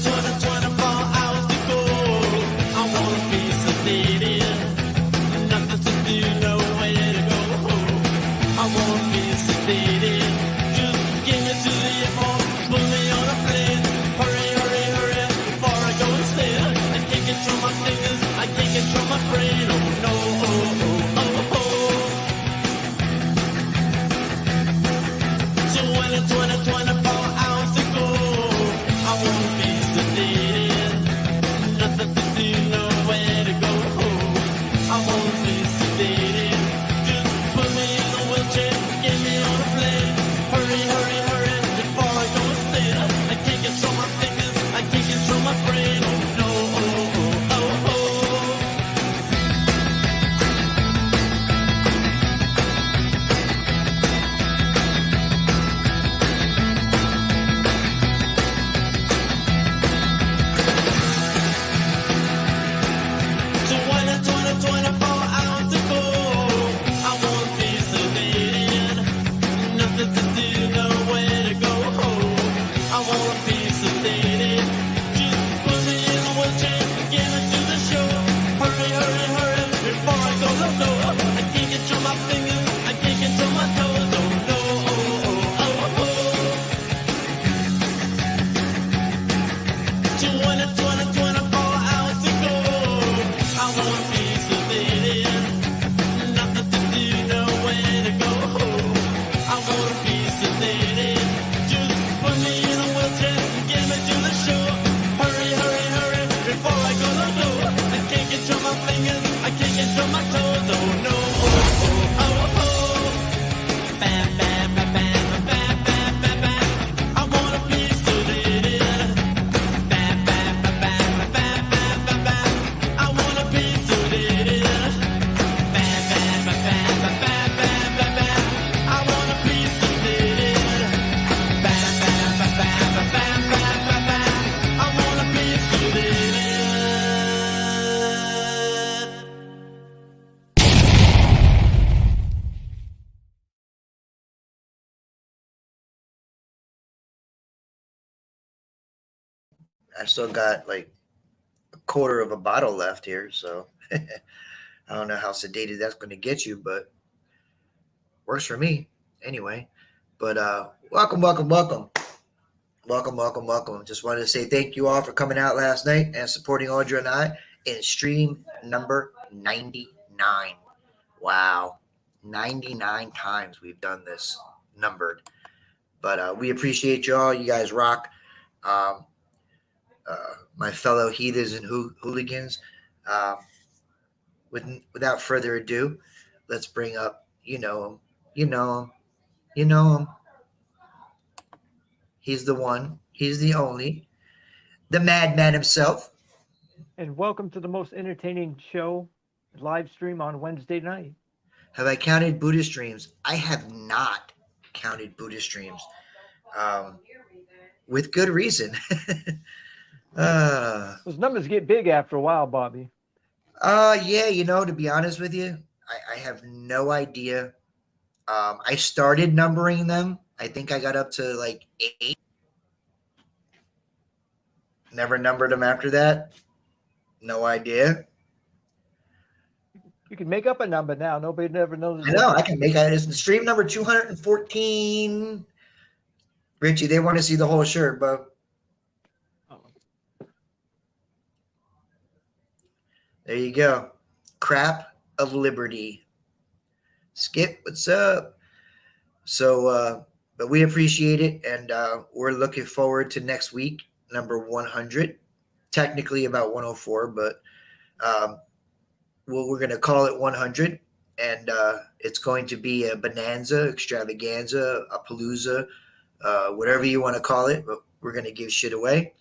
hours to go. I wanna be sedated. Nothing to do, nowhere to go. I wanna be sedated. Just give me to the airport, put me on a plane. Hurry, hurry, hurry, before I go insane. I can't control my fingers, I can't control my brain. Oh no, oh, oh, oh, oh. So when it's 24 hours to go, I wanna be sedated. Nothing to do, nowhere to go. I wanna be sedated. Just put me in a wheelchair, get me on a plane. Hurry, hurry, hurry, before I go insane. I can't control my fingers, I can't control my brain. Oh no, oh, oh, oh, oh. So when it's 24 hours to go, I won't be sedated. Nothing to do, nowhere to go. I won't be sedated. Just put me in a wheelchair, get me to the show. Hurry, hurry, hurry, before I go low. I can't control my fingers, I can't control my toes. Oh no, oh, oh, oh, oh. So when it's 24 hours to go, I won't be sedated. Nothing to do, nowhere to go. I won't be sedated. Just put me in a wheelchair, get me to the show. Hurry, hurry, hurry, before I go low. I can't control my fingers, I can't control my toes. Oh no, oh, oh, oh, oh. Bam, bam, bam, bam, bam, bam, bam, bam. I wanna be sedated. Bam, bam, bam, bam, bam, bam, bam, bam. I wanna be sedated. Bam, bam, bam, bam, bam, bam, bam, bam. I wanna be sedated. Bam, bam, bam, bam, bam, bam, bam, bam. I wanna be sedated. I still got like a quarter of a bottle left here, so I don't know how sedated that's going to get you, but works for me anyway. But welcome, welcome, welcome, welcome, welcome, welcome. Just wanted to say thank you all for coming out last night and supporting Audra and I in stream number 99. Wow, 99 times we've done this numbered. But we appreciate you all. You guys rock. Um, my fellow heathens and hooligans. Uh, without further ado, let's bring up, you know him, you know him, you know him. He's the one, he's the only, the madman himself. And welcome to the most entertaining show live stream on Wednesday night. Have I counted Buddhist streams? I have not counted Buddhist streams. With good reason. Those numbers get big after a while, Bobby. Yeah, to be honest with you, I have no idea. I started numbering them. I think I got up to like 8. Never numbered them after that. No idea. You can make up a number now. Nobody never knows. I know. I can make it. It's stream number 214. Richie, they want to see the whole shirt, bro. There you go. Crap of Liberty. Skip, what's up? So, but we appreciate it, and we're looking forward to next week, number 100. Technically about 104, but we're going to call it 100, and it's going to be a bonanza, extravaganza, a palooza, whatever you want to call it, but we're going to give shit away.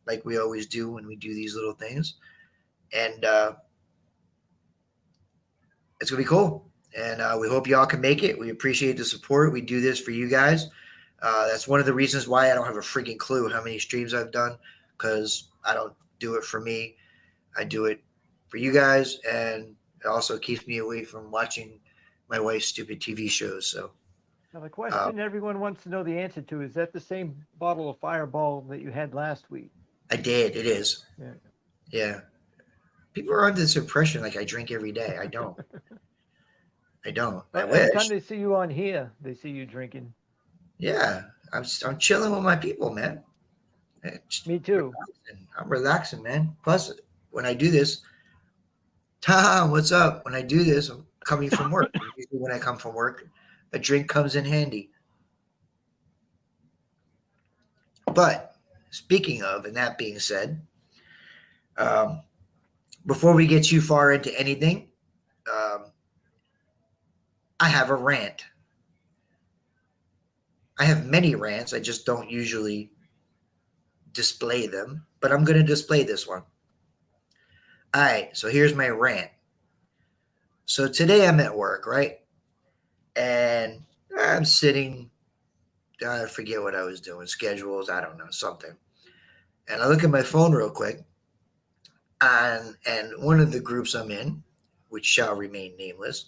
Like we always do when we do these little things. And it's going to be cool. And we hope y'all can make it. We appreciate the support. We do this for you guys. That's one of the reasons why I don't have a freaking clue how many streams I've done, because I don't do it for me. I do it for you guys, and it also keeps me away from watching my wife's stupid TV shows. So Now, the question everyone wants to know the answer to is that the same bottle of Fireball that you had last week? I did. It is. Yeah. Yeah. People are under this impression like I drink every day. I don't. I don't. I But every time wish. they see you on here, they see you drinking. Yeah. I'm chilling with my people, man. Me too. I'm relaxing, man. Plus, when I do this, Tom, what's up? When I do this, I'm coming from work. Usually when I come from work, a drink comes in handy. But speaking of, and that being said, um, before we get too far into anything, um, I have a rant. I have many rants. I just don't usually display them, but I'm going to display this one. All right, so here's my rant. So today I'm at work, right? And I'm sitting, I forget what I was doing, schedules, I don't know, something. And I look at my phone real quick, and one of the groups I'm in, which shall remain nameless,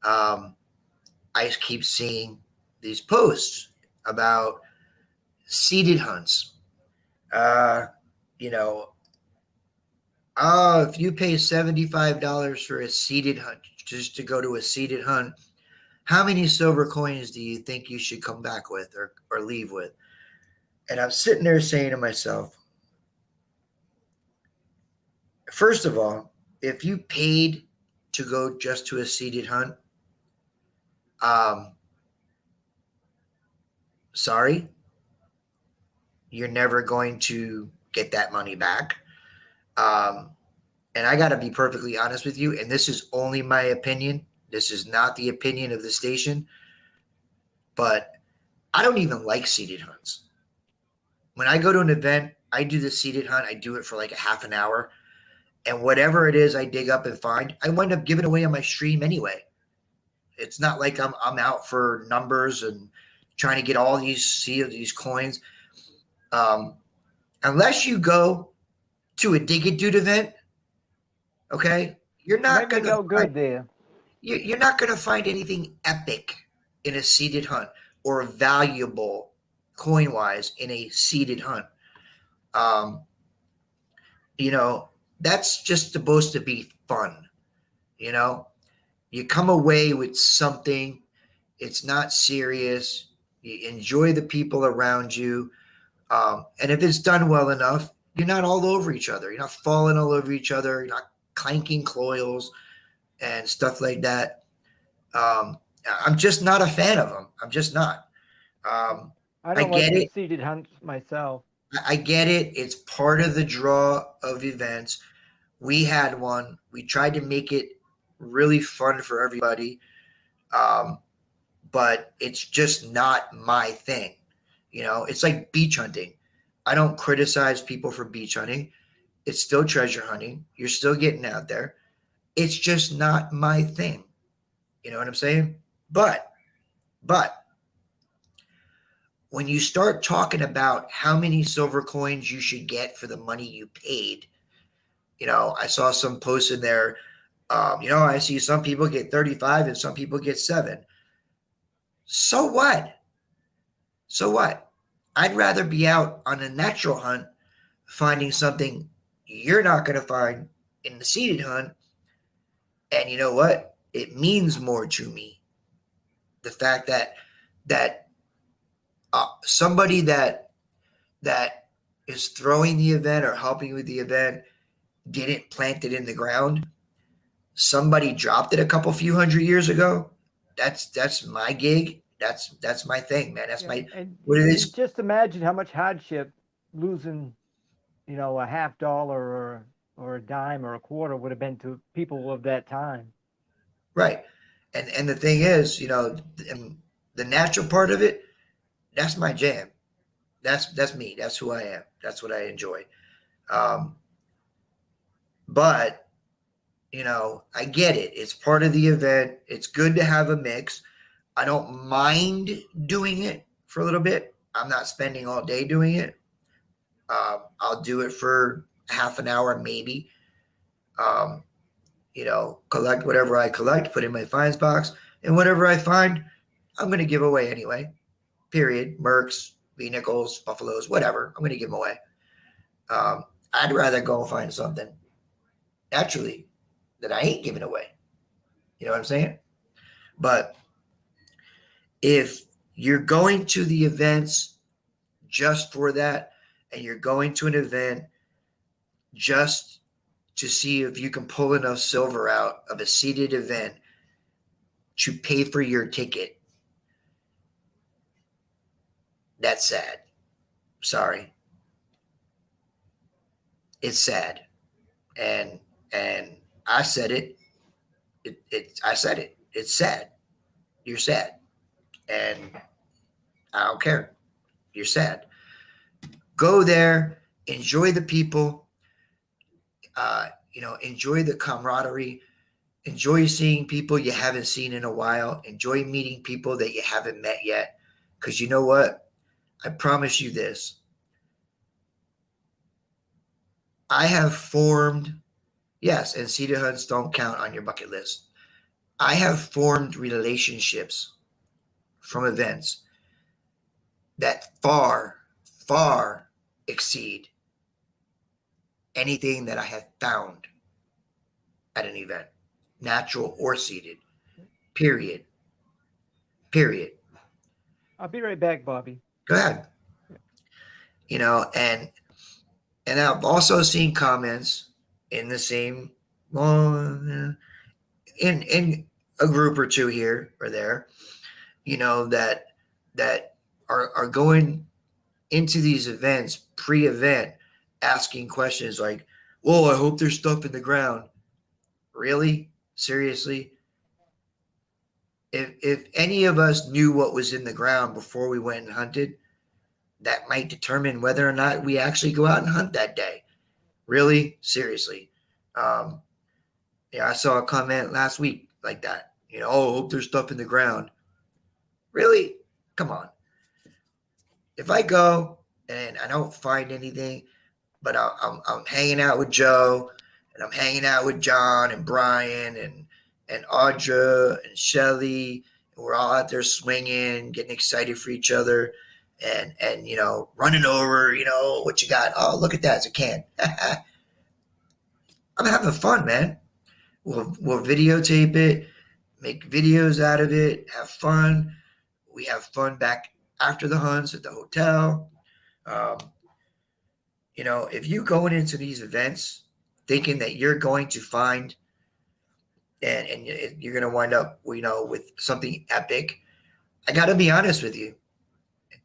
I keep seeing these posts about seated hunts. Uh, you know, if you pay $75 for a seated hunt, just to go to a seated hunt, how many silver coins do you think you should come back with or leave with? And I'm sitting there saying to myself, first of all, if you paid to go just to a seated hunt, sorry, you're never going to get that money back. And I got to be perfectly honest with you, and this is only my opinion. This is not the opinion of the station, but I don't even like seated hunts. When I go to an event, I do the seated hunt. I do it for like a half an hour, and whatever it is I dig up and find, I wind up giving away on my stream anyway. It's not like I'm out for numbers and trying to get all these coins. Unless you go to a Dig It Dude event, okay, you're not Might make gonna out good there. you're not gonna find anything epic in a seated hunt or valuable coin wise in a seated hunt. Um, that's just supposed to be fun. You know, you come away with something. It's not serious. You enjoy the people around you. And if it's done well enough, you're not all over each other. You're not falling all over each other. You're not clanking coils and stuff like that. I'm just not a fan of them. I'm just not. I I don't like get the it. seated hunts myself. I get it. It's part of the draw of events. We had one. We tried to make it really fun for everybody. But it's just not my thing. It's like beach hunting. I don't criticize people for beach hunting. It's still treasure hunting. You're still getting out there. It's just not my thing. You know what I'm saying? But when you start talking about how many silver coins you should get for the money you paid, I saw some posts in there. I see some people get 35 and some people get 7. So what? So what? I'd rather be out on a natural hunt finding something you're not going to find in the seated hunt. And you know what? It means more to me. The fact that somebody that is throwing the event or helping with the event didn't plant it in the ground. Somebody dropped it a few hundred years ago. That's my gig. That's my thing, man. That's my And what it is. just imagine how much hardship losing, a $50 or a dime or a quarter would have been to people of that time. Right. And the thing is, the natural part of it, that's my jam. That's me. That's who I am. That's what I enjoy. But I get it. It's part of the event. It's good to have a mix. I don't mind doing it for a little bit. I'm not spending all day doing it. I'll do it for half an hour, maybe. Collect whatever I collect, put in my finds box, and whatever I find, I'm going to give away anyway. Period. Mercs, V-Nickels, Buffaloes, whatever. I'm going to give them away. I'd rather go and find something naturally that I ain't giving away. You know what I'm saying? But if you're going to the events just for that, and you're going to an event just to see if you can pull enough silver out of a seated event to pay for your ticket, that's sad. Sorry. It's sad. And I said it. I said it. It's sad. You're sad. And I don't care. You're sad. Go there, enjoy the people, enjoy the camaraderie, enjoy seeing people you haven't seen in a while, enjoy meeting people that you haven't met yet. Because you know what? I promise you this. I have formed, yes, and seated hunts don't count on your bucket list. I have formed relationships from events that far, far exceed anything that I have found at an event, natural or seated. Period. I'll be right back, Bobby. Go ahead. And I've also seen comments in the same, in a group or two here or there, that are going into these events pre-event asking questions like, "Whoa, I hope there's stuff in the ground." Really? Seriously? If any of us knew what was in the ground before we went and hunted, that might determine whether or not we actually go out and hunt that day. Really? Seriously? I saw a comment last week like that. "Oh, I hope there's stuff in the ground." Really? Come on. If I go and I don't find anything, but I'm hanging out with Joe, and I'm hanging out with John and Brian and Audra and Shelly, and we're all out there swinging, getting excited for each other, and running over, what you got? Oh, look at that, it's a can. I'm having fun, man. We'll videotape it, make videos out of it, have fun. We have fun back after the hunts at the hotel. If you're going into these events thinking that you're going to find and you're going to wind up, with something epic, I got to be honest with you.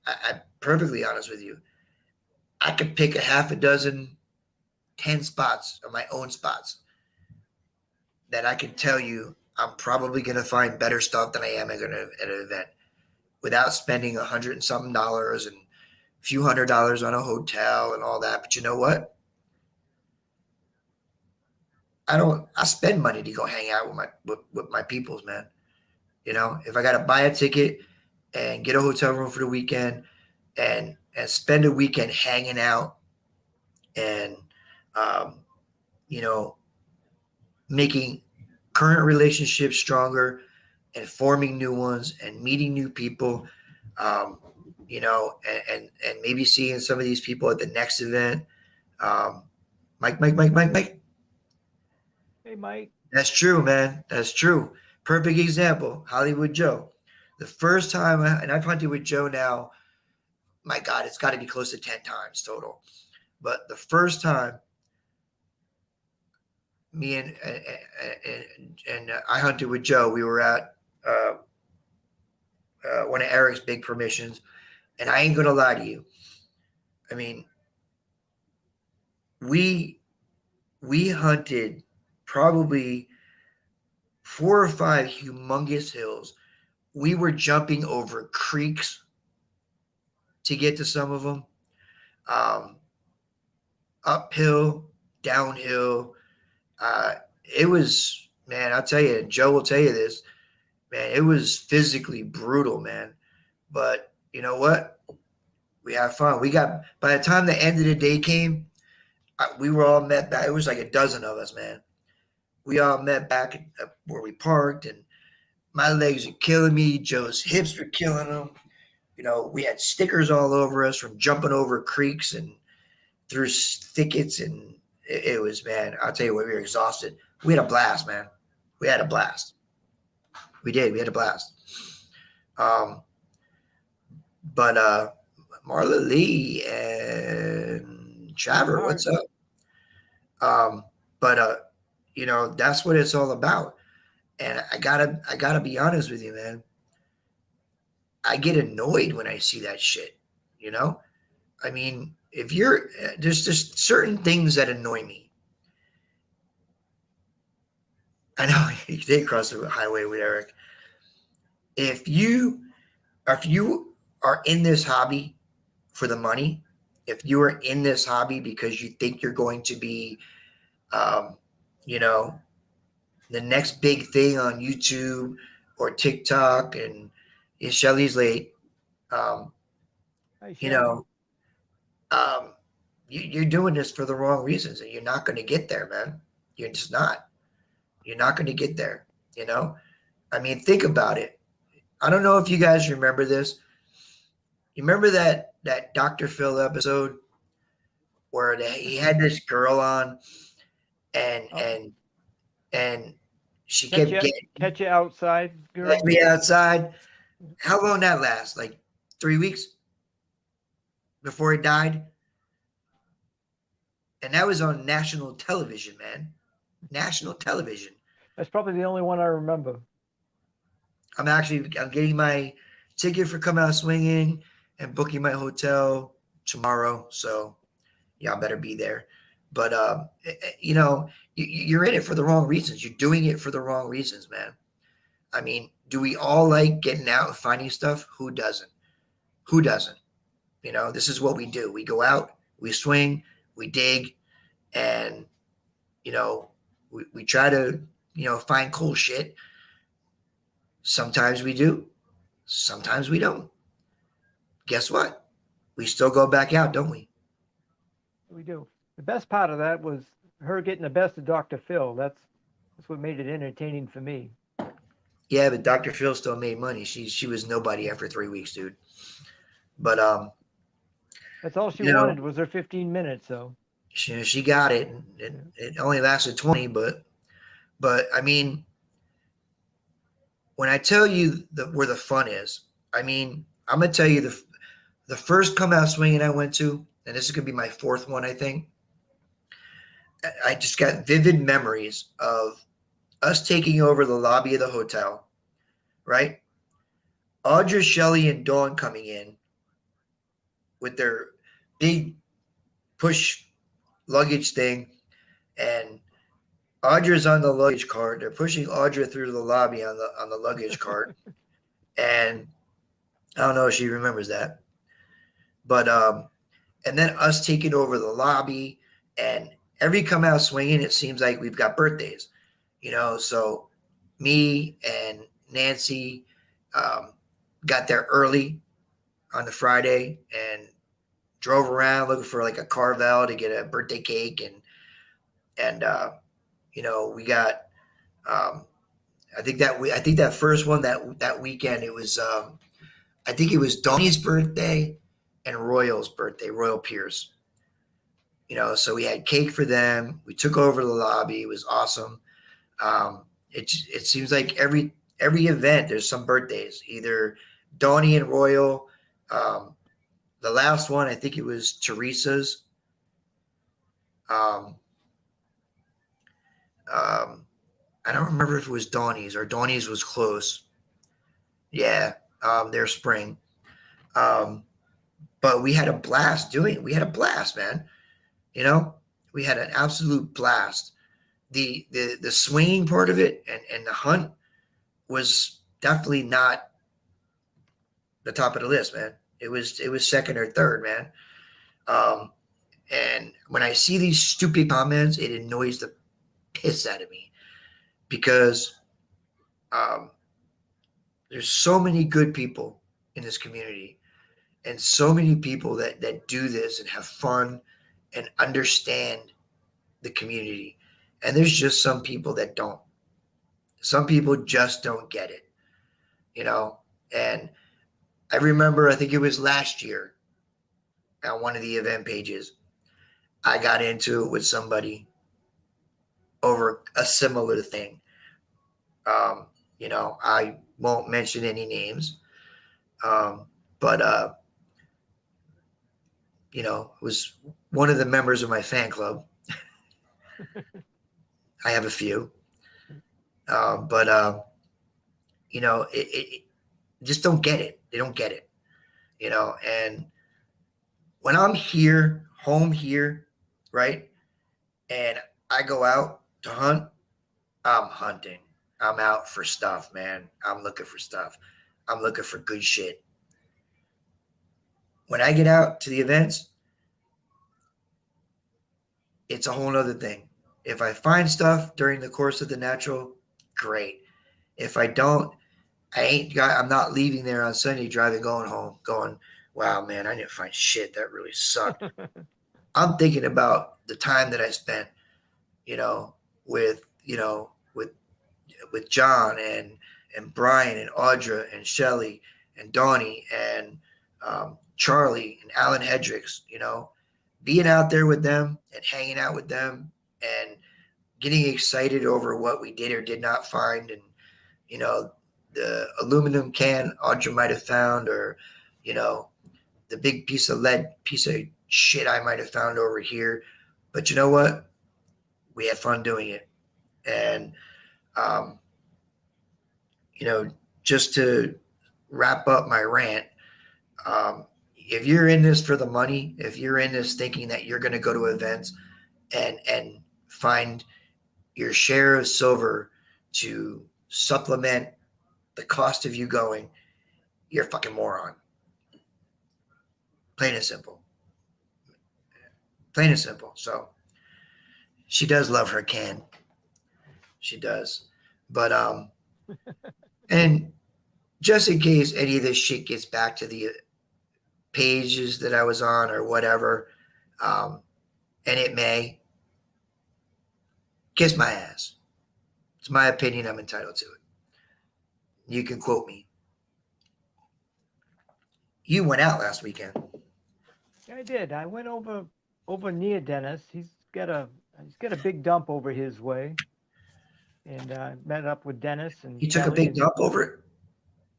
I'm perfectly honest with you. I could pick a half a dozen, 10 spots of my own spots that I can tell you I'm probably going to find better stuff than I am at an event without spending $100 and something and a few $100 on a hotel and all that. But you know what? I spend money to go hang out with my peoples, man. If I got to buy a ticket and get a hotel room for the weekend and spend a weekend hanging out and, making current relationships stronger and forming new ones and meeting new people, and maybe seeing some of these people at the next event. Mike. Hey, Mike. That's true, man. That's true. Perfect example, Hollywood Joe. The first time, and I've hunted with Joe now, my God, it's got to be close to 10 times total. But the first time me and I hunted with Joe, we were at one of Eric's big permissions, and I ain't gonna lie to you. I mean, we hunted probably 4 or 5 humongous hills. We were jumping over creeks to get to some of them, uphill, downhill. It was, man, I'll tell you, Joe will tell you this, man, it was physically brutal, man. But you know what? We had fun. By the time the end of the day came, we were all met back. It was like a dozen of us, man. We all met back where we parked, and My legs are killing me. Joe's hips were killing him. You know, we had stickers all over us from jumping over creeks and through thickets, and it was, man, I'll tell you what, we were exhausted. We had a blast, man. We had a blast. We did. We had a blast. But Marla Lee and Traver, what's up? But you know, that's what it's all about. And I gotta be honest with you, man. I get annoyed when I see that shit. You know, I mean, if you're there's just certain things that annoy me. I know you did cross the highway with Eric. If you are in this hobby for the money, if you are in this hobby because you think you're going to be, you know, the next big thing on YouTube or TikTok, and Shelly's late, Hi, you Shelly. know, you're doing this for the wrong reasons, and you're not going to get there, man. You're just not. You're not going to get there. You know, I mean, think about it. I don't know if you guys remember this. You remember that Dr. Phil episode where he had this girl on, and she kept Catch you outside, girl. getting me outside. How long that last? Like 3 weeks before he died? And that was on national television, man. National television. That's probably the only one I remember. I'm getting my ticket for Come Out Swinging and booking my hotel tomorrow. So y'all better be there. But, you know, you're in it for the wrong reasons. You're doing it for the wrong reasons, man. I mean, do we all like getting out and finding stuff? Who doesn't? Who doesn't? You know, this is what we do. We go out, we swing, we dig, and, you know, we try to, you know, find cool shit. Sometimes we do. Sometimes we don't. Guess what? We still go back out, don't we? We do. The best part of that was her getting the best of Dr. Phil. That's what made it entertaining for me. Yeah, but Dr. Phil still made money. She was nobody after 3 weeks, dude. But that's all she wanted was her 15 minutes. So she got it. It only lasted 20, but I mean, when I tell you where the fun is, I mean, I'm gonna tell you the first Come Out Swinging I went to, and this is gonna be my fourth one, I think. I just got vivid memories of us taking over the lobby of the hotel, right? Audra, Shelley, and Dawn coming in with their big push luggage thing, and Audra's on the luggage cart. They're pushing Audra through the lobby on the luggage cart, and I don't know if she remembers that, but and then us taking over the lobby, and every Come Out Swinging, it seems like we've got birthdays, you know. So me and Nancy got there early on the Friday and drove around looking for like a Carvel to get a birthday cake, and you know, we got I think that first one that weekend, it was I think it was Donnie's birthday and Royal's birthday, Royal Pierce. You know, so we had cake for them. We took over the lobby. It was awesome. It seems like every event there's some birthdays, either Donnie and Royal. The last one, I think it was Teresa's. I don't remember if it was Donnie's or Donnie's was close. Yeah, their spring. But we had a blast doing it. We had a blast, man. You know, we had an absolute blast. The swinging part of it and the hunt was definitely not the top of the list, man. It was second or third, man. And when I see these stupid comments, it annoys the piss out of me because there's so many good people in this community and so many people that do this and have fun and understand the community. And there's just some people that don't. Some people just don't get it. And I remember, I think it was last year on one of the event pages, I got into it with somebody over a similar thing. I won't mention any names, but it was one of the members of my fan club. I have a few, but it just don't get it. They don't get it, And when I'm here, home here, right, and I go out to hunt, I'm hunting. I'm out for stuff, man. I'm looking for stuff. I'm looking for good shit. When I get out to the events, it's a whole nother thing. If I find stuff during the course of the natural, great. If I don't, I'm not leaving there on Sunday driving going home going, wow, man, I didn't find shit. That really sucked. I'm thinking about the time that I spent, with, with John and Brian and Audra and Shelly and Donnie and Charlie and Alan Hendricks, being out there with them and hanging out with them and getting excited over what we did or did not find. And, the aluminum can Audra might have found, or, the big piece of shit I might have found over here. But you know what? We had fun doing it. And, just to wrap up my rant, if you're in this for the money, if you're in this thinking that you're going to go to events and find your share of silver to supplement the cost of you going, you're a fucking moron. Plain and simple. Plain and simple. So she does love her can. She does. But and just in case any of this shit gets back to the pages that I was on or whatever, and it may, kiss my ass. It's my opinion. I'm entitled to it. You can quote me. You went out last weekend. I did. I went over near Dennis. He's got a big dump over his way, and met up with Dennis and. You took a big dump over it.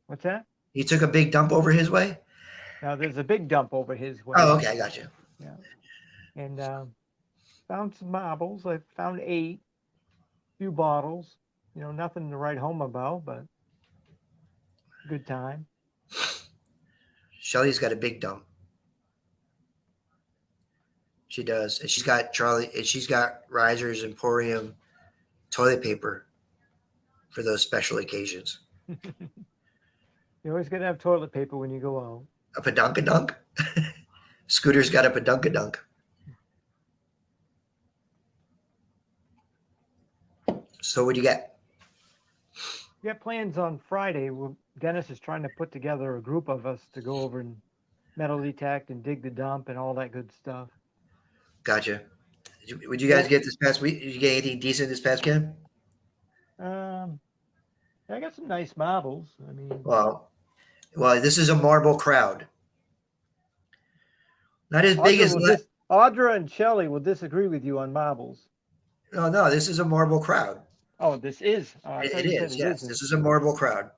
What's that? You took a big dump over his way. Now there's a big dump over his way. Oh, okay, I got you. Yeah, and found some marbles. I found 8, few bottles. Nothing to write home about, but good time. Shelly's got a big dump. She does. And she's got Riser's Emporium toilet paper for those special occasions. You always got to have toilet paper when you go out. A padunkadunk? Scooter's got a padunkadunk. So what do you get? We got plans on Friday. Dennis is trying to put together a group of us to go over and metal detect and dig the dump and all that good stuff. Gotcha. Would you guys get this past week? Did you get anything decent this past weekend? I got some nice marbles. I mean, well, this is a marble crowd. Not as big as Audra and Shelley will disagree with you on marbles. No, this is a marble crowd. Oh, this is. It is. Yes, this is a marble crowd.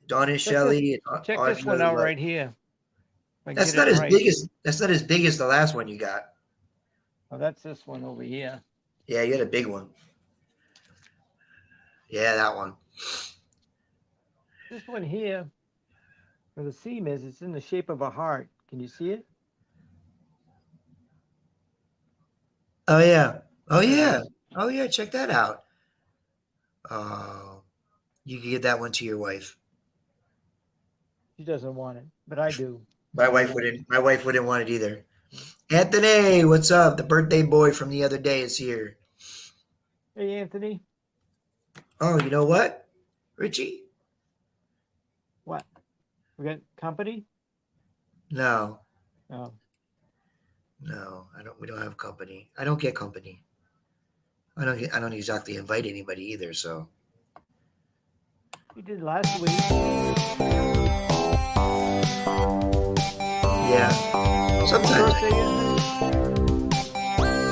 Dawn and Shelley. Check this one out right here. That's not as big as the last one you got. Oh, that's this one over here. Yeah, you had a big one. Yeah, that one. This one here, where the seam is, it's in the shape of a heart. Can you see it? Oh yeah. Oh yeah. Oh yeah. Check that out. You can give that one to your wife. She doesn't want it, but I do. My wife wouldn't want it either. Anthony, what's up? The birthday boy from the other day is here. Hey, Anthony. Oh, you know what, Richie? What? We got company? No. Oh. No, I don't. We don't have company. I don't get company. I don't exactly invite anybody either. So You did last week. Yeah. Happy Sometimes. birthday, Anthony.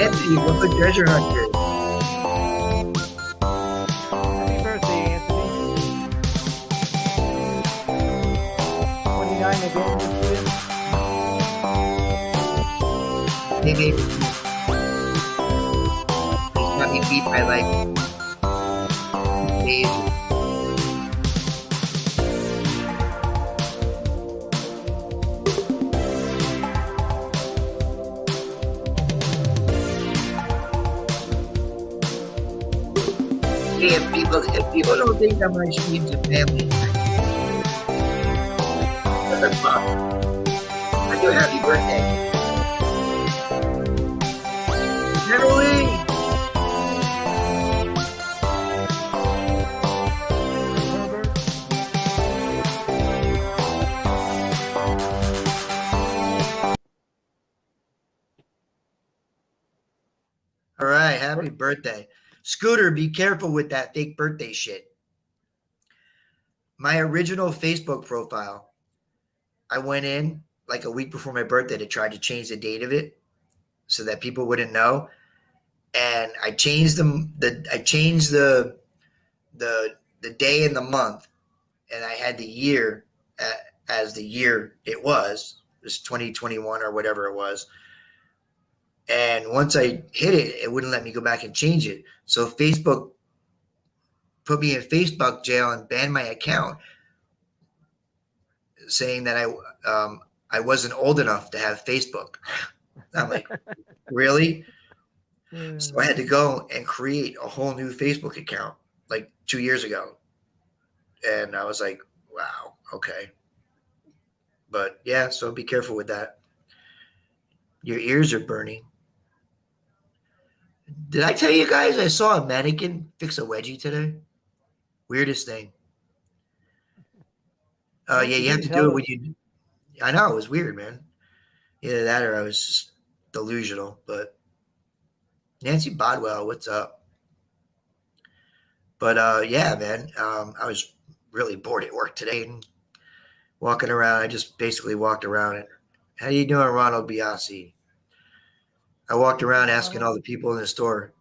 Anthony, you go put treasure hunters. Happy birthday, Anthony. 29 again this year. Maybe he's got me beat by like days. Hey, if people don't think that my streams are family, what the fuck? I do happy birthday. Natalie! Herbert. All right, happy birthday. Scooter, be careful with that fake birthday shit. My original Facebook profile, I went in like a week before my birthday to try to change the date of it so that people wouldn't know. And I changed the day and the month, and I had the year as the year it was 2021 or whatever it was. And once I hit it, it wouldn't let me go back and change it. So Facebook put me in Facebook jail and banned my account, saying that I wasn't old enough to have Facebook. I'm like, really? So I had to go and create a whole new Facebook account like 2 years ago. And I was like, wow, okay. But yeah, so be careful with that. Your ears are burning. Did I tell you guys I saw a mannequin fix a wedgie today? Weirdest thing. Nope, Yeah, you you have didn't to tell do it us. when you. I know it was weird, man. Either that or I was just delusional. But Nancy Bodwell, what's up? But yeah, man, I was really bored at work today and walking around. I just basically walked around and, how you doing, Ronald Biasi? I walked around asking all the people in the store,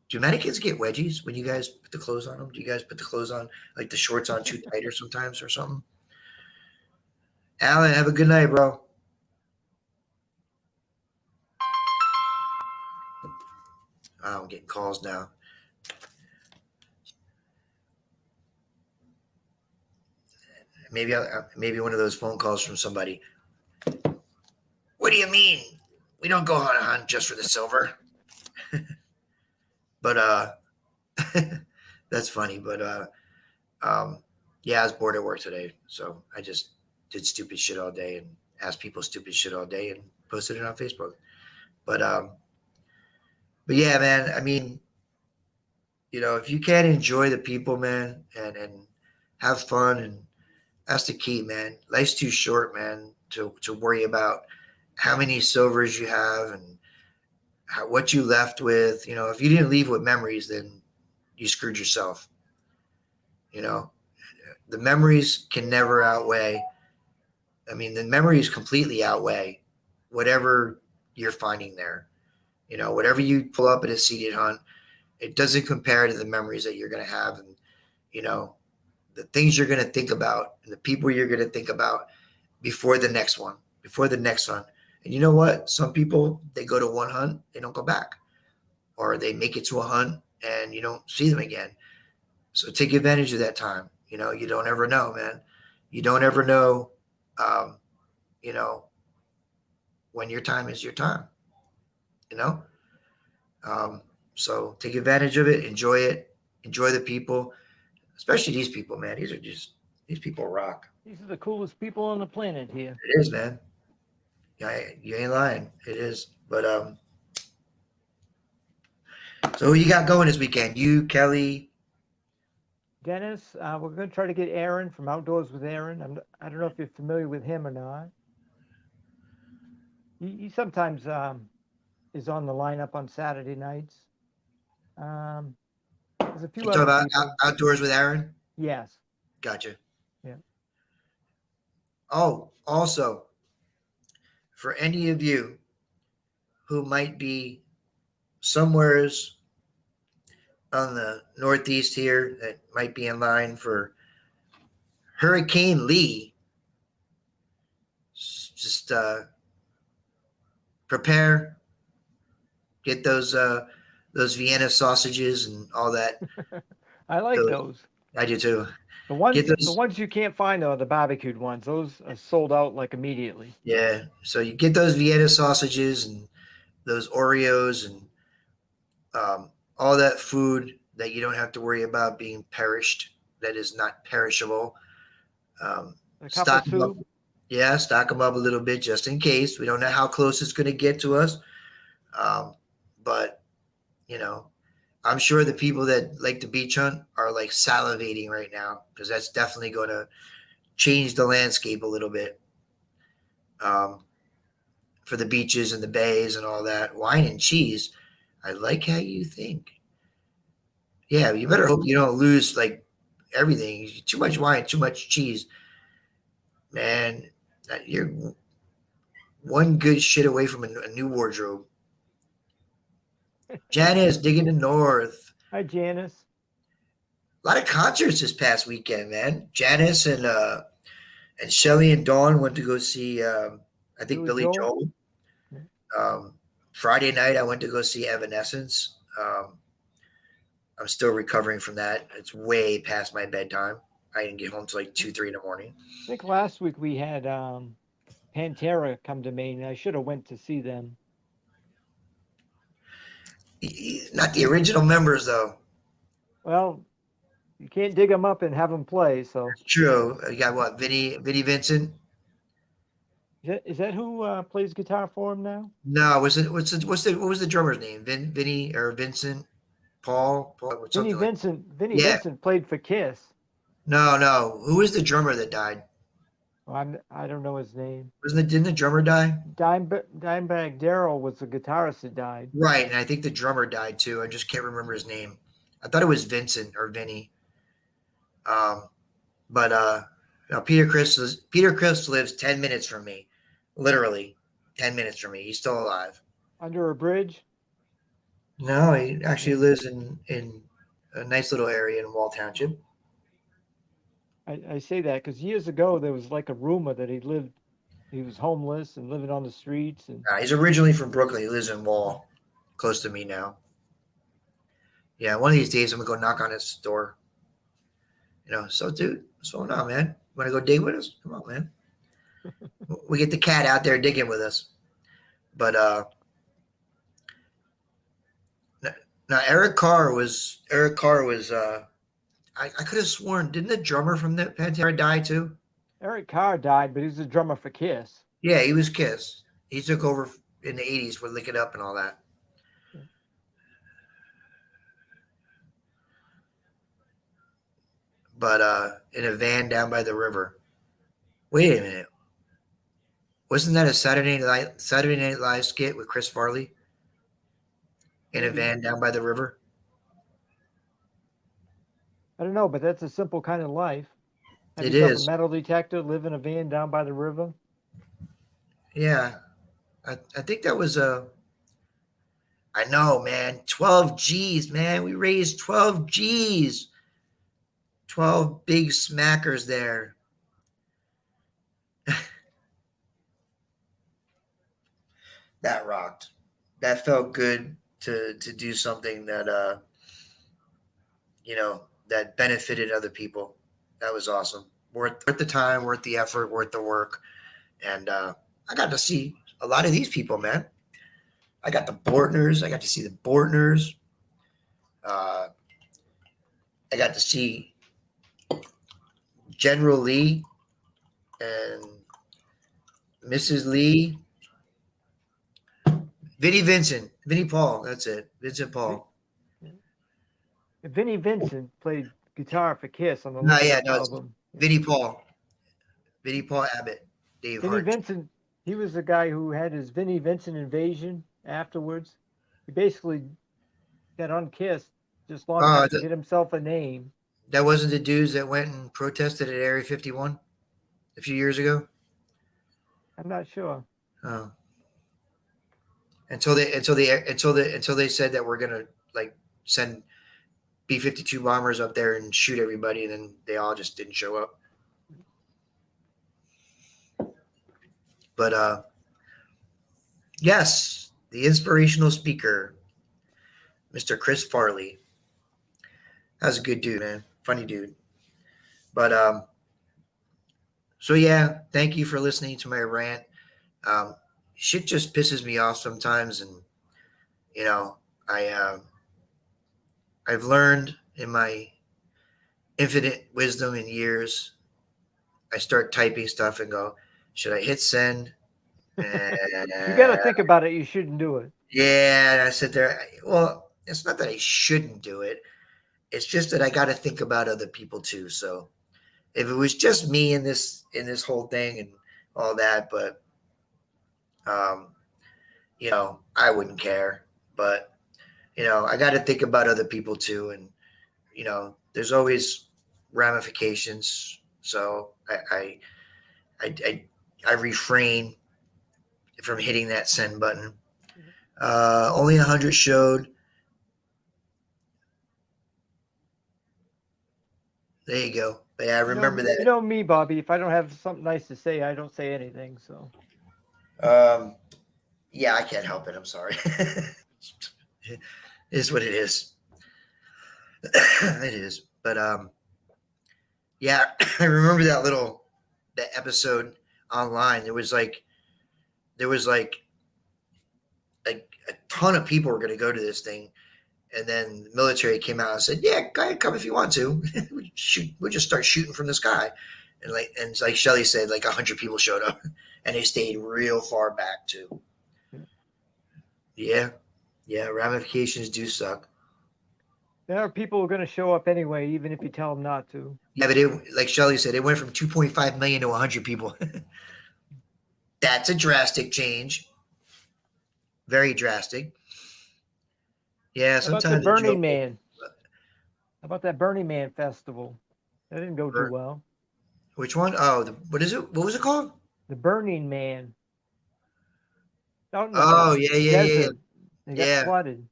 do mannequins get wedgies when you guys put the clothes on them? Do you guys put the clothes on, like the shorts on too tight or sometimes or something? Alan, have a good night, bro. Oh, I'm getting calls now. Maybe one of those phone calls from somebody. What do you mean? We don't go on a hunt just for the silver. But that's funny. But yeah, I was bored at work today, so I just did stupid shit all day and asked people stupid shit all day and posted it on Facebook. But yeah, man. I mean, if you can't enjoy the people, man, and have fun, and that's the key, man. Life's too short, man, to worry about how many silvers you have and what you left with. If you didn't leave with memories, then you screwed yourself. The memories can never outweigh. I mean, the memories completely outweigh whatever you're finding there. Whatever you pull up at a seated hunt, it doesn't compare to the memories that you're going to have, and the things you're going to think about, and the people you're going to think about before the next one, before the next hunt. And you know what? Some people, they go to one hunt, they don't go back, or they make it to a hunt and you don't see them again. So take advantage of that time. You don't ever know, man. You don't ever know, um, you know, when your time is your time, you know? So take advantage of it, enjoy the people, especially these people, man. These people rock. These are the coolest people on the planet here. It is, man. Yeah, you ain't lying. It is. But so who you got going this weekend? You, Kelly. Dennis, we're going to try to get Aaron from Outdoors with Aaron. I don't know if you're familiar with him or not. He sometimes is on the lineup on Saturday nights. Then There's a few You talking other about people. outdoors with Aaron? Yes. Gotcha. Yeah. Oh, also, for any of you who might be somewheres on the Northeast here that might be in line for Hurricane Lee, just prepare, get those Vienna sausages and all that. I like those. I do too. The Get those. ones you can't find are the barbecued ones. Those are sold out like immediately. Yeah. So you get those Vienna sausages and those Oreos and all that food that you don't have to worry about being perished. That is not perishable. A cup of Stock them up. soup. Yeah, stock them up a little bit just in case. We don't know how close it's going to get to us. But, you know, I'm sure the people that like the beach hunt are like salivating right now because that's definitely going to change the landscape a little bit for the beaches and the bays and all that. Wine and cheese. I like how you think. Yeah, you better hope you don't lose like everything. Too much wine, too much cheese. Man, you're one good shit away from a new wardrobe. Janice digging the north. Hi, Janice. A lot of concerts this past weekend, man. Janice and Shelly and Dawn went to go see I think Billy Joel. Friday night I went to go see Evanescence. I'm still recovering from that. It's way past my bedtime. I didn't get home till like 2, 3 in the morning. I think last week we had Pantera come to Maine. I should have went to see them. Not the original members though. Well, you can't dig them up and have them play. So True. You got what? Vinnie Vincent. is that who plays guitar for him now? No, what was the drummer's name? Vinnie or Vincent? Paul Vinnie something like. Vincent. Vinnie Yeah. Vincent played for Kiss. No. Who was the drummer that died? Well, I don't know his name. Didn't the drummer die? Dimebag Darrell was the guitarist that died. Right, and I think the drummer died too. I just can't remember his name. I thought it was Vincent or Vinny. But Peter Chris lives 10 minutes from me, literally 10 minutes from me. He's still alive. Under a bridge? No, he actually lives in a nice little area in Wall Township. I say that because years ago there was like a rumor that he was homeless and living on the streets. And He's originally from Brooklyn. He lives in Wall, close to me now. Yeah, one of these days I'm gonna go knock on his door. So dude, what's going on, man? Want to go dig with us? Come on, man. We get the cat out there digging with us. But now Eric Carr was I could have sworn, didn't the drummer from the Pantera die too? Eric Carr died, but he was a drummer for Kiss. Yeah, he was Kiss. He took over in the 80s with Lick It Up and all that. But in a van down by the river. Wait a minute. Wasn't that a Saturday Night Live skit with Chris Farley? In a van down by the river? I don't know, but that's a simple kind of life. Have It yourself is. a metal detector, live in a van down by the river. Yeah. I think that was I know, man. 12 G's, man. We raised 12 G's. 12 big smackers there. That rocked. That felt good to do something that that benefited other people. That was awesome. Worth the time, worth the effort, worth the work. And I got to see a lot of these people, man. I got the Bortners. I got to see the Bortners. I got to see General Lee and Mrs. Lee. Vinnie Paul. That's it. Vincent Paul. Vinnie Vincent played guitar for Kiss on the album. Vinnie Paul. Vinnie Paul Abbott. Dave Vinnie Hart. Vincent, he was the guy who had his Vinnie Vincent invasion afterwards. He basically got unkissed just long Oh, enough to get himself a name. that wasn't the dudes that went and protested at Area 51 a few years ago. I'm not sure. Oh. Until they said that we're gonna like send B-52 bombers up there and shoot everybody, and then they all just didn't show up. But yes, the inspirational speaker, Mr. Chris Farley. That's a good dude, man. Funny dude. But so yeah, thank you for listening to my rant. Shit just pisses me off sometimes, and you know, I've learned in my infinite wisdom and years. I start typing stuff and go, should I hit send? You got to think about it. You shouldn't do it. Yeah, and I sit there. Well, it's not that I shouldn't do it. It's just that I got to think about other people too. So if it was just me in this whole thing and all that, but you know, I wouldn't care. But you know, I got to think about other people too, and you know, there's always ramifications. So I refrain from hitting that send button. Only 100 showed. There you go. But yeah, I remember You know me, Bobby. If I don't have something nice to say, I don't say anything. So. Yeah, I can't help it. I'm sorry. It is what it is. It is. But yeah, I remember that episode online. There was like a ton of people were going to go to this thing, and then the military came out and said, "Yeah, go ahead, come if you want to. We'll just start shooting from the sky." And it's like Shelly said, like 100 people showed up, and they stayed real far back too. Yeah, ramifications do suck. There are people who are going to show up anyway, even if you tell them not to. Yeah, but like Shelly said, it went from 2.5 million to 100 people. That's a drastic change. Very drastic. Yeah, How about sometimes the a Burning joke. Man? How about that Burning Man festival? That didn't go too well. Which one? Oh, what is it? What was it called? The Burning Man. Out in Oh, the yeah. desert. They got Yeah. flooded.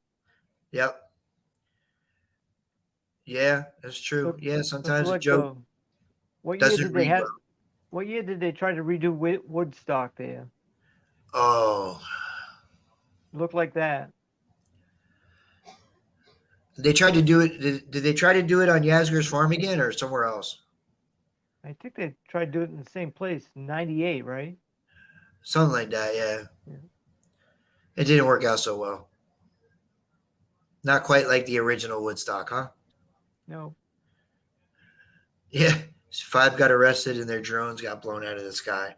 Yep. Yeah, that's true. Yeah, sometimes a Like joke what year doesn't did they read have? well. What year did they try to redo Woodstock there? Oh, Looked like that. they tried to do it. Did they try to do it on Yasgur's farm again or somewhere else? I think they tried to do it in the same place, 98, right? Something like that, yeah. It didn't work out so well. Not quite like the original Woodstock, huh? No. Yeah. 5 got arrested and their drones got blown out of the sky.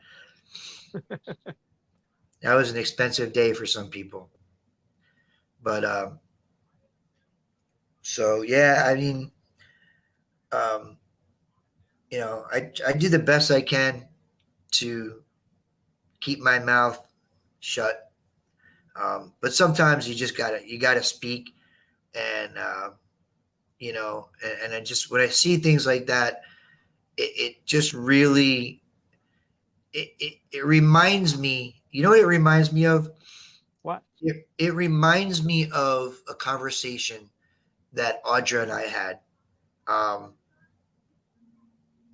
That was an expensive day for some people. But so yeah, I mean, you know, I do the best I can to keep my mouth shut. But sometimes you gotta speak, and you know, and I just when I see things like that, it just really it reminds me. You know what it reminds me of? What? It reminds me of a conversation that Audra and I had a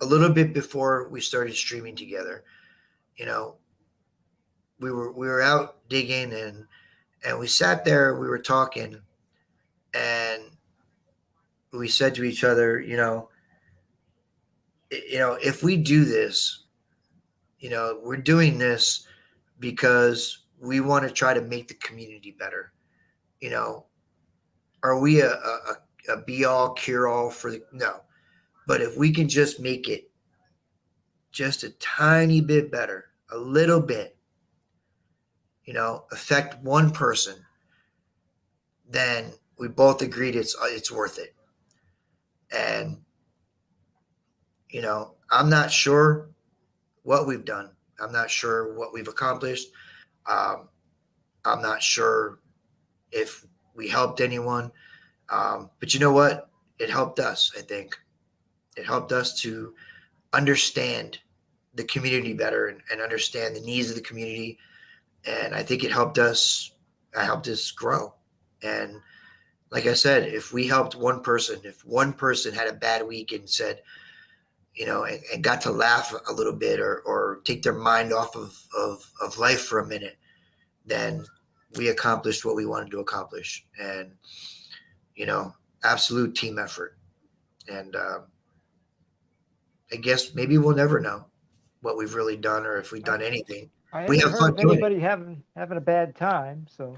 little bit before we started streaming together. You know, we were out digging and we sat there. We were talking, and we said to each other, if we do this, we're doing this because we want to try to make the community better. You know, are we a be all cure all for the no? But if we can just make it just a tiny bit better, a little bit, affect one person, then we both agreed it's worth it. And I'm not sure what we've done. I'm not sure what we've accomplished. I'm not sure if we helped anyone. But you know what? It helped us, I think. It helped us to understand the community better and understand the needs of the community. And I think it helped us grow. And like I said, if we helped one person, if one person had a bad week and said, and got to laugh a little bit or take their mind off of life for a minute, then we accomplished what we wanted to accomplish. And, absolute team effort. And I guess maybe we'll never know what we've really done or if we've done anything. I We haven't have heard fun of doing it, anybody having a bad time. So